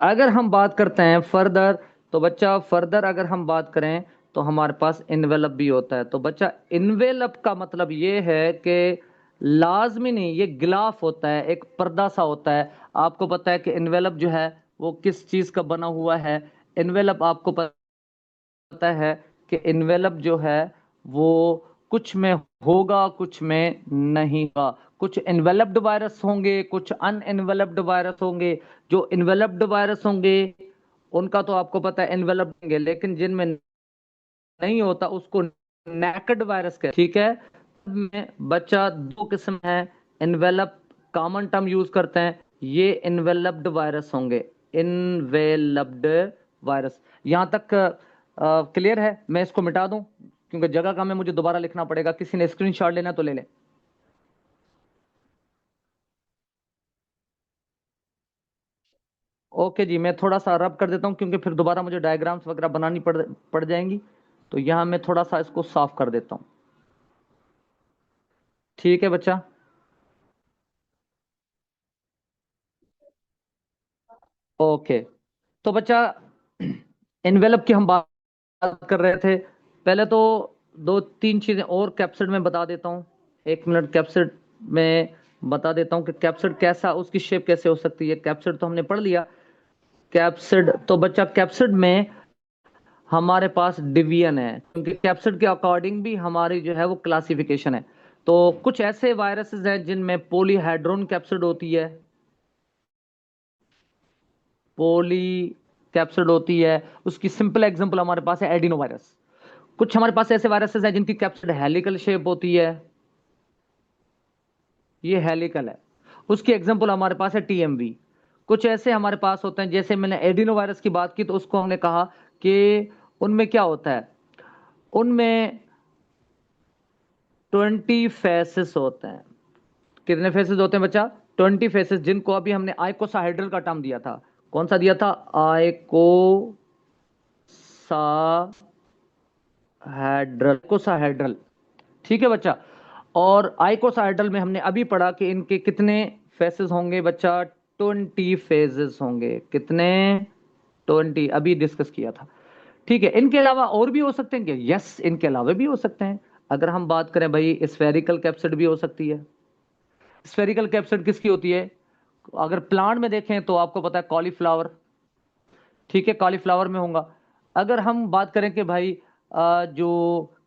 अगर हम बात करते हैं फर्दर, तो बच्चा फर्दर अगर हम बात करें तो हमारे पास इन्वेलप भी होता है। तो बच्चा इन्वेलप का मतलब ये है कि लाजमी नहीं, ये गिलाफ होता है, एक पर्दा सा होता है। आपको पता है कि इन्वेलप जो है वो किस चीज का बना हुआ है। इन्वेलप आपको पता है कि इन्वेलप जो है वो कुछ में होगा कुछ में नहीं होगा। कुछ इन्वेलप्ड वायरस होंगे, कुछ अनइन्वेलप्ड वायरस होंगे। जो इन्वेलप्ड वायरस होंगे उनका तो आपको पता है इन्वेलप्ड होंगे, लेकिन जिनमें नहीं होता उसको नेकेड वायरस कहते हैं। ठीक है, में बच्चा दो किस्म है इन्वेलप, कॉमन टर्म यूज करते हैं, ये इन्वेलप्ड वायरस होंगे, इन्वेलप्ड वायरस। यहां तक क्लियर है? मैं इसको मिटा दूं क्योंकि जगह कम है, मुझे दोबारा लिखना पड़ेगा। किसी ने स्क्रीनशॉट लेना तो ले ले। ओके जी, मैं थोड़ा सा रब कर देता हूं क्योंकि फिर दोबारा मुझे डायग्राम्स वगैरह बनानी पड़ जाएंगी। तो यहां मैं थोड़ा सा इसको साफ कर देता हूं। ठीक है बच्चा? ओके। तो बच्चा इन्वेलप की हम बात कर रहे थे। पहले तो दो तीन चीजें और कैप्सिड में बता देता हूँ। एक मिनट, कैप्सिड में बता देता हूँ कि कैप्सिड कैसा, उसकी शेप कैसे हो सकती है। कैप्सिड तो हमने पढ़ लिया। कैप्सिड तो बच्चा कैप्सिड में हमारे पास डिवीजन है, क्योंकि कैप्सिड के अकॉर्डिंग भी हमारी जो है वो क्लासिफिकेशन है। तो कुछ ऐसे वायरसेस हैं जिनमें पॉलीहाइड्रोन कैप्सिड होती है, पॉली कैप्सिड होती है। उसकी सिंपल एग्जांपल हमारे पास है एडिनो वायरस। कुछ हमारे पास ऐसे वायरसेस हैं जिनकी कैप्सिड हेलिकल शेप होती है, ये हेलिकल है। उसकी एग्जांपल हमारे पास है टीएमवी। कुछ ऐसे हमारे पास होते हैं, जैसे मैंने एडिनो वायरस की बात की तो उसको हमने कहा कि उनमें क्या होता है, उनमें 20 फेसेस होते हैं। कितने फेसेस होते हैं बच्चा? 20 फेसेस, जिनको अभी हमने आइकोसाहेड्रल का टर्म दिया था। कौन सा दिया था? आइकोसाहेड्रल। ठीक है बच्चा। और आइकोसाइडल में हमने अभी पढ़ा कि इनके कितने फेसेस होंगे बच्चा? 20 फेजेस होंगे। कितने? 20, अभी डिस्कस किया था। ठीक है, इनके अलावा और भी हो सकते हैं क्या? यस, इनके अलावा भी हो सकते हैं। अगर हम बात करें भाई, स्फेरिकल कैप्सिड भी हो सकती है। स्फेरिकल कैप्सिड किसकी होती है? अगर प्लांट में देखें तो आपको पता है कॉलीफ्लावर। ठीक है, कॉलीफ्लावर में होगा। अगर हम बात करें कि भाई जो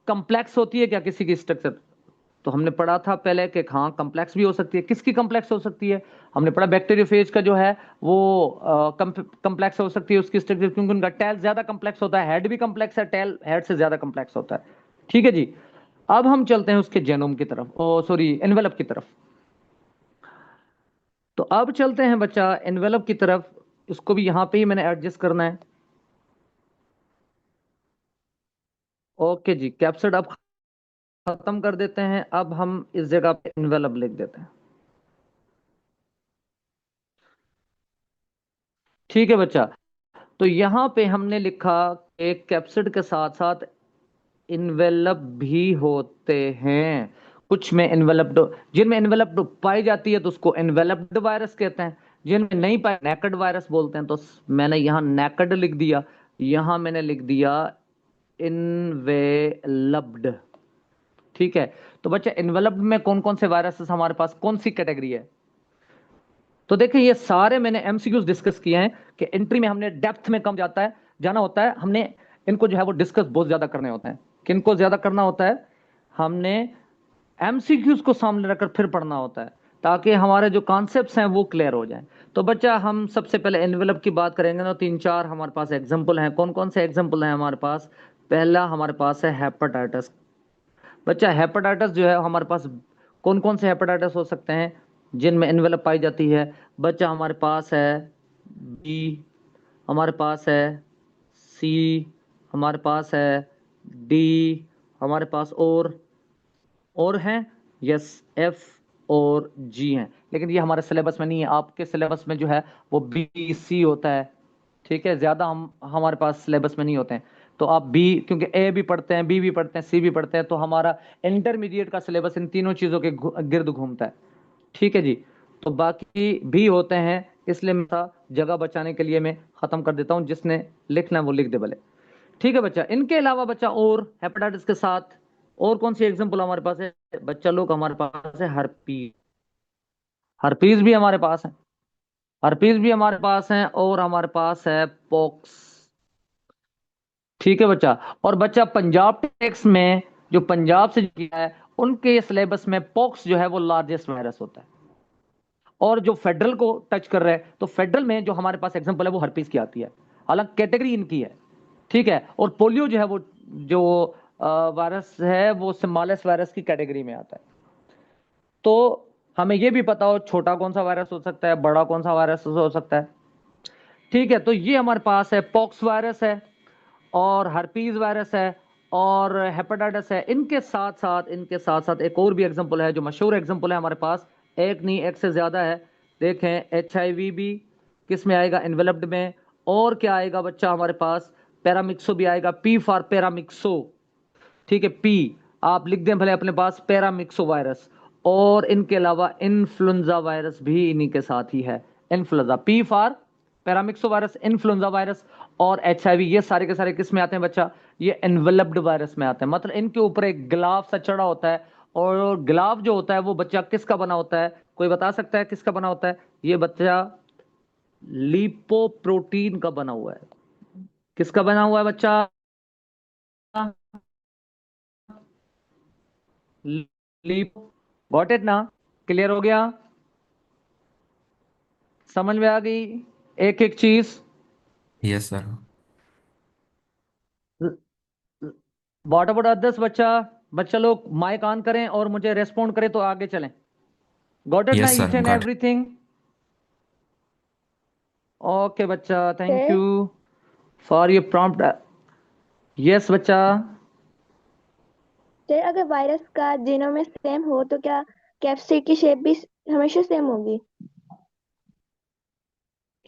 कम्प्लेक्स होती है क्या किसी की स्ट्रक्चर, तो हमने पढ़ा था पहले कि हाँ कम्प्लेक्स भी हो सकती है। किसकी कम्प्लेक्स हो सकती है? हमने पढ़ा बैक्टीरियोफेज का जो है वो कम्प्लेक्स हो सकती है उसकी स्ट्रक्चर, क्योंकि उनका टेल ज्यादा कम्प्लेक्स होता है, हेड भी कम्प्लेक्स है, टेल हेड से ज्यादा कम्प्लेक्स होता है। ठीक है जी। अब हम चलते हैं उसके जेनोम की तरफ, ओ सॉरी एनवेलप की तरफ। तो अब चलते हैं बच्चा एनवेलप की तरफ। इसको भी यहां पे ही मैंने एडजस्ट करना है। ओके जी, कैप्सिड अब खत्म कर देते हैं। अब हम इस जगह पे एनवेलप लिख देते हैं। ठीक है बच्चा, तो यहां पे हमने लिखा एक कैप्सिड के साथ साथ इन्वेलप भी होते हैं। कुछ में इन्वेलप्ड, जिनमें इन्वेलप्ड पाई जाती है तो उसको इन्वेलप्ड वायरस कहते हैं, जिनमें नहीं पाई नेकेड वायरस बोलते हैं। तो मैंने यहाँ नेकेड लिख दिया, यहाँ मैंने लिख दिया इन्वेलप्ड। ठीक है, तो बच्चा इन्वेलप्ड में कौन कौन से वायरसेस हमारे पास, कौन सी कैटेगरी है? तो देखिए ये सारे मैंने एमसीक्यूज डिस्कस किए हैं कि एंट्री में हमने डेप्थ में कम जाता है जाना होता है, हमने इनको जो है वो डिस्कस बहुत ज्यादा करने होते हैं। किनको ज्यादा करना होता है? हमने एमसीक्यूज को सामने रखकर फिर पढ़ना होता है, ताकि हमारे जो कॉन्सेप्ट्स हैं वो क्लियर हो जाएं। तो बच्चा हम सबसे पहले एनवेलप की बात करेंगे ना, तीन चार हमारे पास एग्जाम्पल हैं। कौन कौन से एग्जाम्पल हैं हमारे पास? पहला हमारे पास है हेपेटाइटिस। बच्चा हेपेटाइटिस जो है हमारे पास, कौन कौन से हेपेटाइटिस हो सकते हैं जिनमें एनवेलप पाई जाती है? बच्चा हमारे पास है बी, हमारे पास है सी, हमारे पास है डी, हमारे पास और हैं, यस एफ और जी हैं। लेकिन ये हमारे सिलेबस में नहीं है, आपके सिलेबस में जो है वो बी सी होता है। ठीक है, ज्यादा हम हमारे पास सिलेबस में नहीं होते हैं। तो आप बी, क्योंकि ए भी पढ़ते हैं, बी भी पढ़ते हैं, सी भी पढ़ते हैं, तो हमारा इंटरमीडिएट का सिलेबस इन तीनों चीजों के गिर्द घूमता है। ठीक है जी। तो बाकी भी होते हैं, इसलिए मैं जगह बचाने के लिए मैं खत्म कर देता हूं, जिसने लिखना है वो लिख दे भले। ठीक है बच्चा, इनके अलावा बच्चा और हेपेटाइटिस के साथ और कौन सी एग्जांपल हमारे पास है? बच्चा लोग हमारे पास है हर्पीज। हर्पीज भी हमारे पास है, हर्पीज भी हमारे पास है, और हमारे पास है पॉक्स। ठीक है बच्चा। और बच्चा पंजाब टेक्स में जो पंजाब से किया है उनके सिलेबस में पॉक्स जो है वो लार्जेस्ट वायरस होता है। और जो फेडरल को टच कर रहा है, तो फेडरल में जो हमारे पास एग्जांपल है वो हर्पीज की आती है, हालांकि कैटेगरी इनकी है। ठीक है, और पोलियो जो है वो जो वायरस है वो सिम्बालिस वायरस की कैटेगरी में आता है। तो हमें ये भी पता हो छोटा कौन सा वायरस हो सकता है, बड़ा कौन सा वायरस हो सकता है। ठीक है, तो ये हमारे पास है पॉक्स वायरस है, और हर्पीज वायरस है, और हेपेटाइटिस है। इनके साथ साथ एक और भी एग्जांपल है जो मशहूर एग्जांपल है हमारे पास, एक नहीं एक से ज्यादा है। देखें, एचआईवी भी किस में आएगा? एनवेलप्ड में। और क्या आएगा बच्चा हमारे पास? पैरामिक्सो भी आएगा, पी फॉर पैरामिक्सो। ठीक है, पी आप लिख दें भले अपने पास, पैरामिक्सो वायरस। और इनके अलावा इन्फ्लुएंजा वायरस भी इन्हीं के साथ ही है। Influenza, P for paramyxo virus, influenza virus और एचआईवी, ये सारे के सारे किस में आते हैं बच्चा? ये एनवेलप्ड वायरस में आते हैं। मतलब इनके ऊपर एक ग्लाव सा चढ़ा होता है, और ग्लाव जो होता है वो बच्चा किसका बना होता है? कोई बता सकता है किसका बना होता है? ये बच्चा लिपोप्रोटीन का बना हुआ है। किसका बना हुआ है बच्चा? लिप, गॉट इट ना? क्लियर हो गया? समझ में आ गई एक एक चीज? Yes sir. What about others बच्चा? बच्चा लोग माइक ऑन करें और मुझे रेस्पॉन्ड करें तो आगे चलें। गॉट इट ना yes each sir, and got. Everything? Okay बच्चा, thank sir you for your prompt. Yes बच्चा। सर अगर वायरस का जीनोम में सेम हो तो क्या कैप्सिड की शेप भी हमेशा सेम होगी?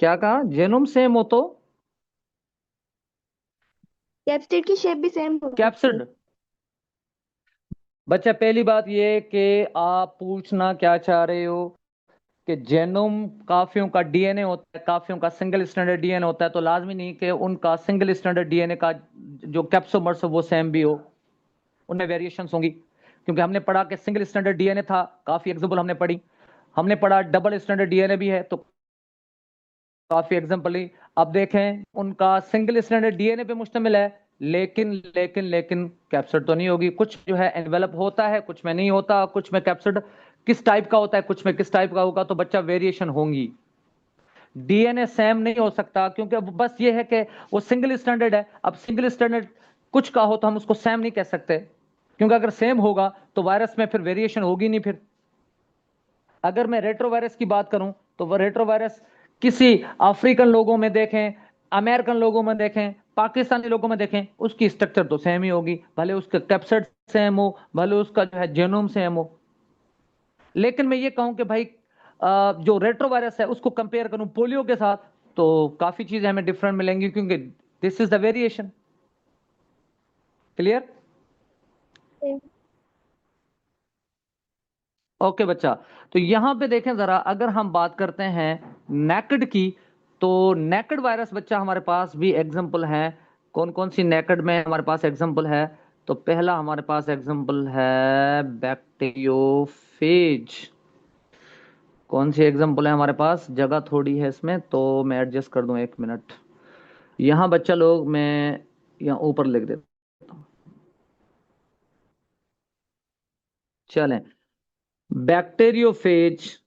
क्या कहा? जेनोम सेम हो तो कैप्सिड की शेप भी सेम होगी? कैप्सिड? बच्चा पहली बात ये कि आप पूछना क्या चाह रहे हो कि जेनोम काफियों का डीएनए होता है, काफियों का सिंगल स्टैंडर्ड डीएनए होता है, तो लाजमी नहीं कि उनका सिंगल स्टैंडर्ड डीएनए का जो कैप्सोमर्स हो वो सेम भी हो, उनमें वेरिएशंस होंगी। क्योंकि हमने पढ़ा कि सिंगल स्टैंडर्ड डीएनए था, काफी एग्जांपल हमने पढ़ी। हमने पढ़ा डबल स्टैंडर्ड डीएनए भी है, तो काफी एग्जाम्पल ही। अब देखें उनका सिंगल स्ट्रैंडेड डीएनए पे मुश्तमिल है, लेकिन लेकिन लेकिन कैप्सिड तो नहीं होगी। कुछ जो है एनवेलप होता है, कुछ में नहीं होता, कुछ में कैप्सिड किस टाइप का होता है, कुछ में किस टाइप का होगा, तो बच्चा वेरिएशन होंगी। डीएनए सेम नहीं हो सकता, क्योंकि अब बस ये है कि वो सिंगल स्टैंडर्ड है। अब सिंगल स्टैंडर्ड कुछ का हो तो हम उसको सेम नहीं कह सकते, क्योंकि अगर सेम होगा तो वायरस में फिर वेरिएशन होगी नहीं। फिर अगर मैं रेट्रोवायरस की बात करूं तो वह रेट्रोवायरस किसी अफ्रीकन लोगों में देखें, अमेरिकन लोगों में देखें, पाकिस्तानी लोगों में देखें, उसकी स्ट्रक्चर तो सेम ही होगी, भले उसका कैप्सिड सेम हो, भले उसका जो है जेनोम सेम हो। लेकिन मैं ये कहूं कि भाई जो रेट्रोवायरस है उसको कंपेयर करूं पोलियो के साथ, तो काफी चीजें हमें डिफरेंट मिलेंगी, क्योंकि this is the variation. Clear? Okay बच्चा, तो यहां पे देखें जरा, अगर हम बात करते हैं नेकेड की, तो नेकेड वायरस बच्चा हमारे पास भी एग्जांपल है। कौन कौन सी नेकेड में हमारे पास एग्जांपल है? तो पहला हमारे पास एग्जांपल है बैक्टीरियोफेज। कौन सी एग्जांपल है हमारे पास? जगह थोड़ी है इसमें, तो मैं एडजस्ट कर दूं, 1 मिनट। यहां बच्चा लोग मैं यहाँ ऊपर लिख देता हूं। चलें, बैक्टीरियोफेज,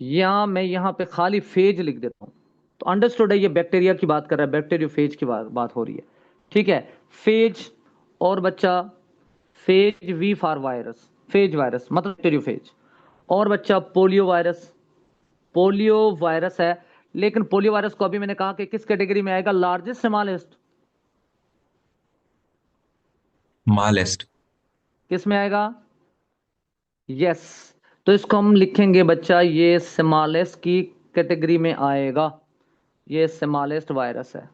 या मैं यहां पे खाली फेज लिख देता हूं, तो अंडरस्टूड है ये बैक्टीरिया की बात कर रहा है, बैक्टीरियोफेज की बात हो रही है। ठीक है, फेज। और बच्चा phage we for virus, phage virus मतलब बैक्टीरियोफेज। और बच्चा पोलियो वायरस, पोलियो वायरस है, लेकिन पोलियो वायरस को अभी मैंने कहा कि किस कैटेगरी में आएगा? Largest smallest? स्मॉलेस्ट। किस में आएगा? यस। तो इसको हम लिखेंगे बच्चा, ये स्मॉलेस्ट की कैटेगरी में आएगा। ये स्मॉलेस्ट वायरस है,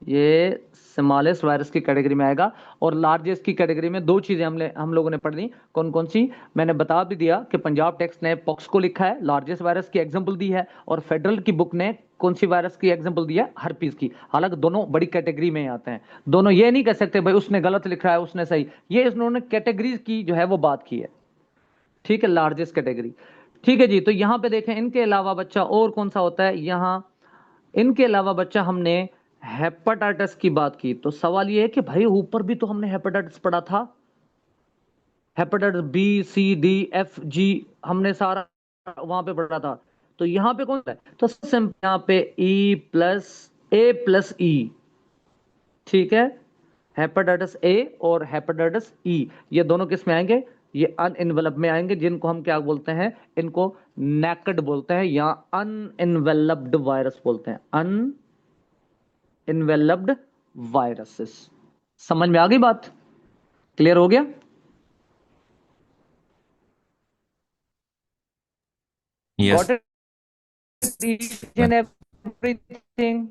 ये स्मॉलेस्ट वायरस की कैटेगरी में आएगा। और लार्जेस्ट की कैटेगरी में दो चीजें हम लोगों ने पढ़ ली। कौन कौन सी? मैंने बता भी दिया कि पंजाब टेक्स्ट ने पॉक्स को लिखा है, लार्जेस्ट वायरस की एग्जांपल दी है, और फेडरल की बुक ने कौन सी वायरस की एग्जांपल दी है? हर्पीज की। हालांकि दोनों बड़ी कैटेगरी में आते हैं, दोनों ये नहीं कह सकते भाई उसने गलत लिखा है उसने सही, ये इन्होंने कैटेगरीज की जो है वो बात की है। ठीक है, लार्जेस्ट कैटेगरी। ठीक है जी, तो यहां पे देखें इनके अलावा बच्चा और कौन सा होता है यहां? इनके अलावा बच्चा हमने हेपेटाइटिस की बात की, तो सवाल ये है कि भाई ऊपर भी तो हमने हेपेटाइटिस पढ़ा था, hepatitis B C D F G, हमने सारा वहां पे पढ़ा था। तो यहां पे कौन सा है? तो सिंपल यहां पे E+A+E। ठीक है, हेपेटाइटिस ए और हेपेटाइटिस ई, ये दोनों किस में आएंगे? ये अनइनवेलप में आएंगे, जिनको हम क्या बोलते हैं? इनको नेकेड बोलते हैं, या अनइनवेलप्ड वायरस बोलते हैं, अनइनवेलप्ड वायरसेस। समझ में आ गई बात? क्लियर हो गया? Yes. Got it? Each and everything?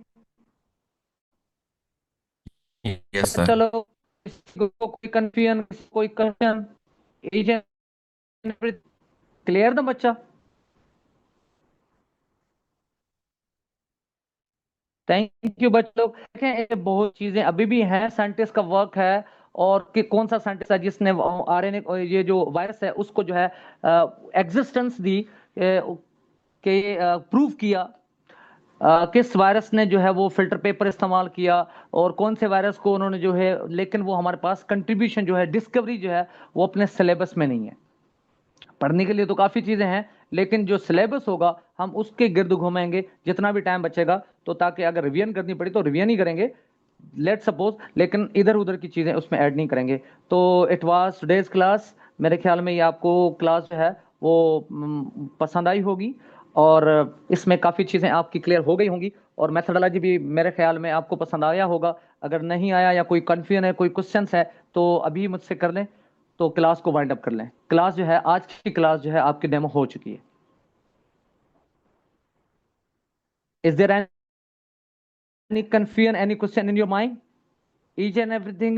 Yes sir. चलो, कोई कंफ्यूजन, कोई question? Each and everything clear था बच्चा? थैंक यू बच्चों। देखें ये बहुत चीजें अभी भी हैं, साइंटिस्ट का वर्क है। और कि कौन सा साइंटिस्ट है जिसने आरएनए, ये जो वायरस है उसको जो है एग्जिस्टेंस दी, के प्रूव किया। किस वायरस ने जो है वो फिल्टर पेपर इस्तेमाल किया, और कौन से वायरस को उन्होंने जो है, लेकिन वो हमारे पास कंट्रीब्यूशन जो है, डिस्कवरी जो है, वो अपने सिलेबस में नहीं है। पढ़ने के लिए तो काफी चीजें हैं, लेकिन जो सिलेबस होगा हम उसके गिर्द घूमेंगे जितना भी टाइम बचेगा, तो ताकि अगर रिवीजन करनी पड़ी तो रिवीजन ही करेंगे, लेट सपोज, लेकिन इधर उधर की चीजें उसमें ऐड नहीं करेंगे। तो इट वाज टुडेज क्लास। मेरे ख्याल में ये आपको क्लास जो है वो पसंद आई होगी, और इसमें काफी चीजें आपकी क्लियर हो गई होंगी, और मेथडोलॉजी भी मेरे ख्याल में आपको पसंद आया होगा। अगर नहीं आया या कोई कंफ्यूजन है, कोई क्वेश्चन है, तो अभी मुझसे कर लें, तो क्लास को वाइंड अप कर लें। क्लास जो है, आज की क्लास जो है आपकी डेमो हो चुकी है। Is there any confusion, any question in your mind? Each and everything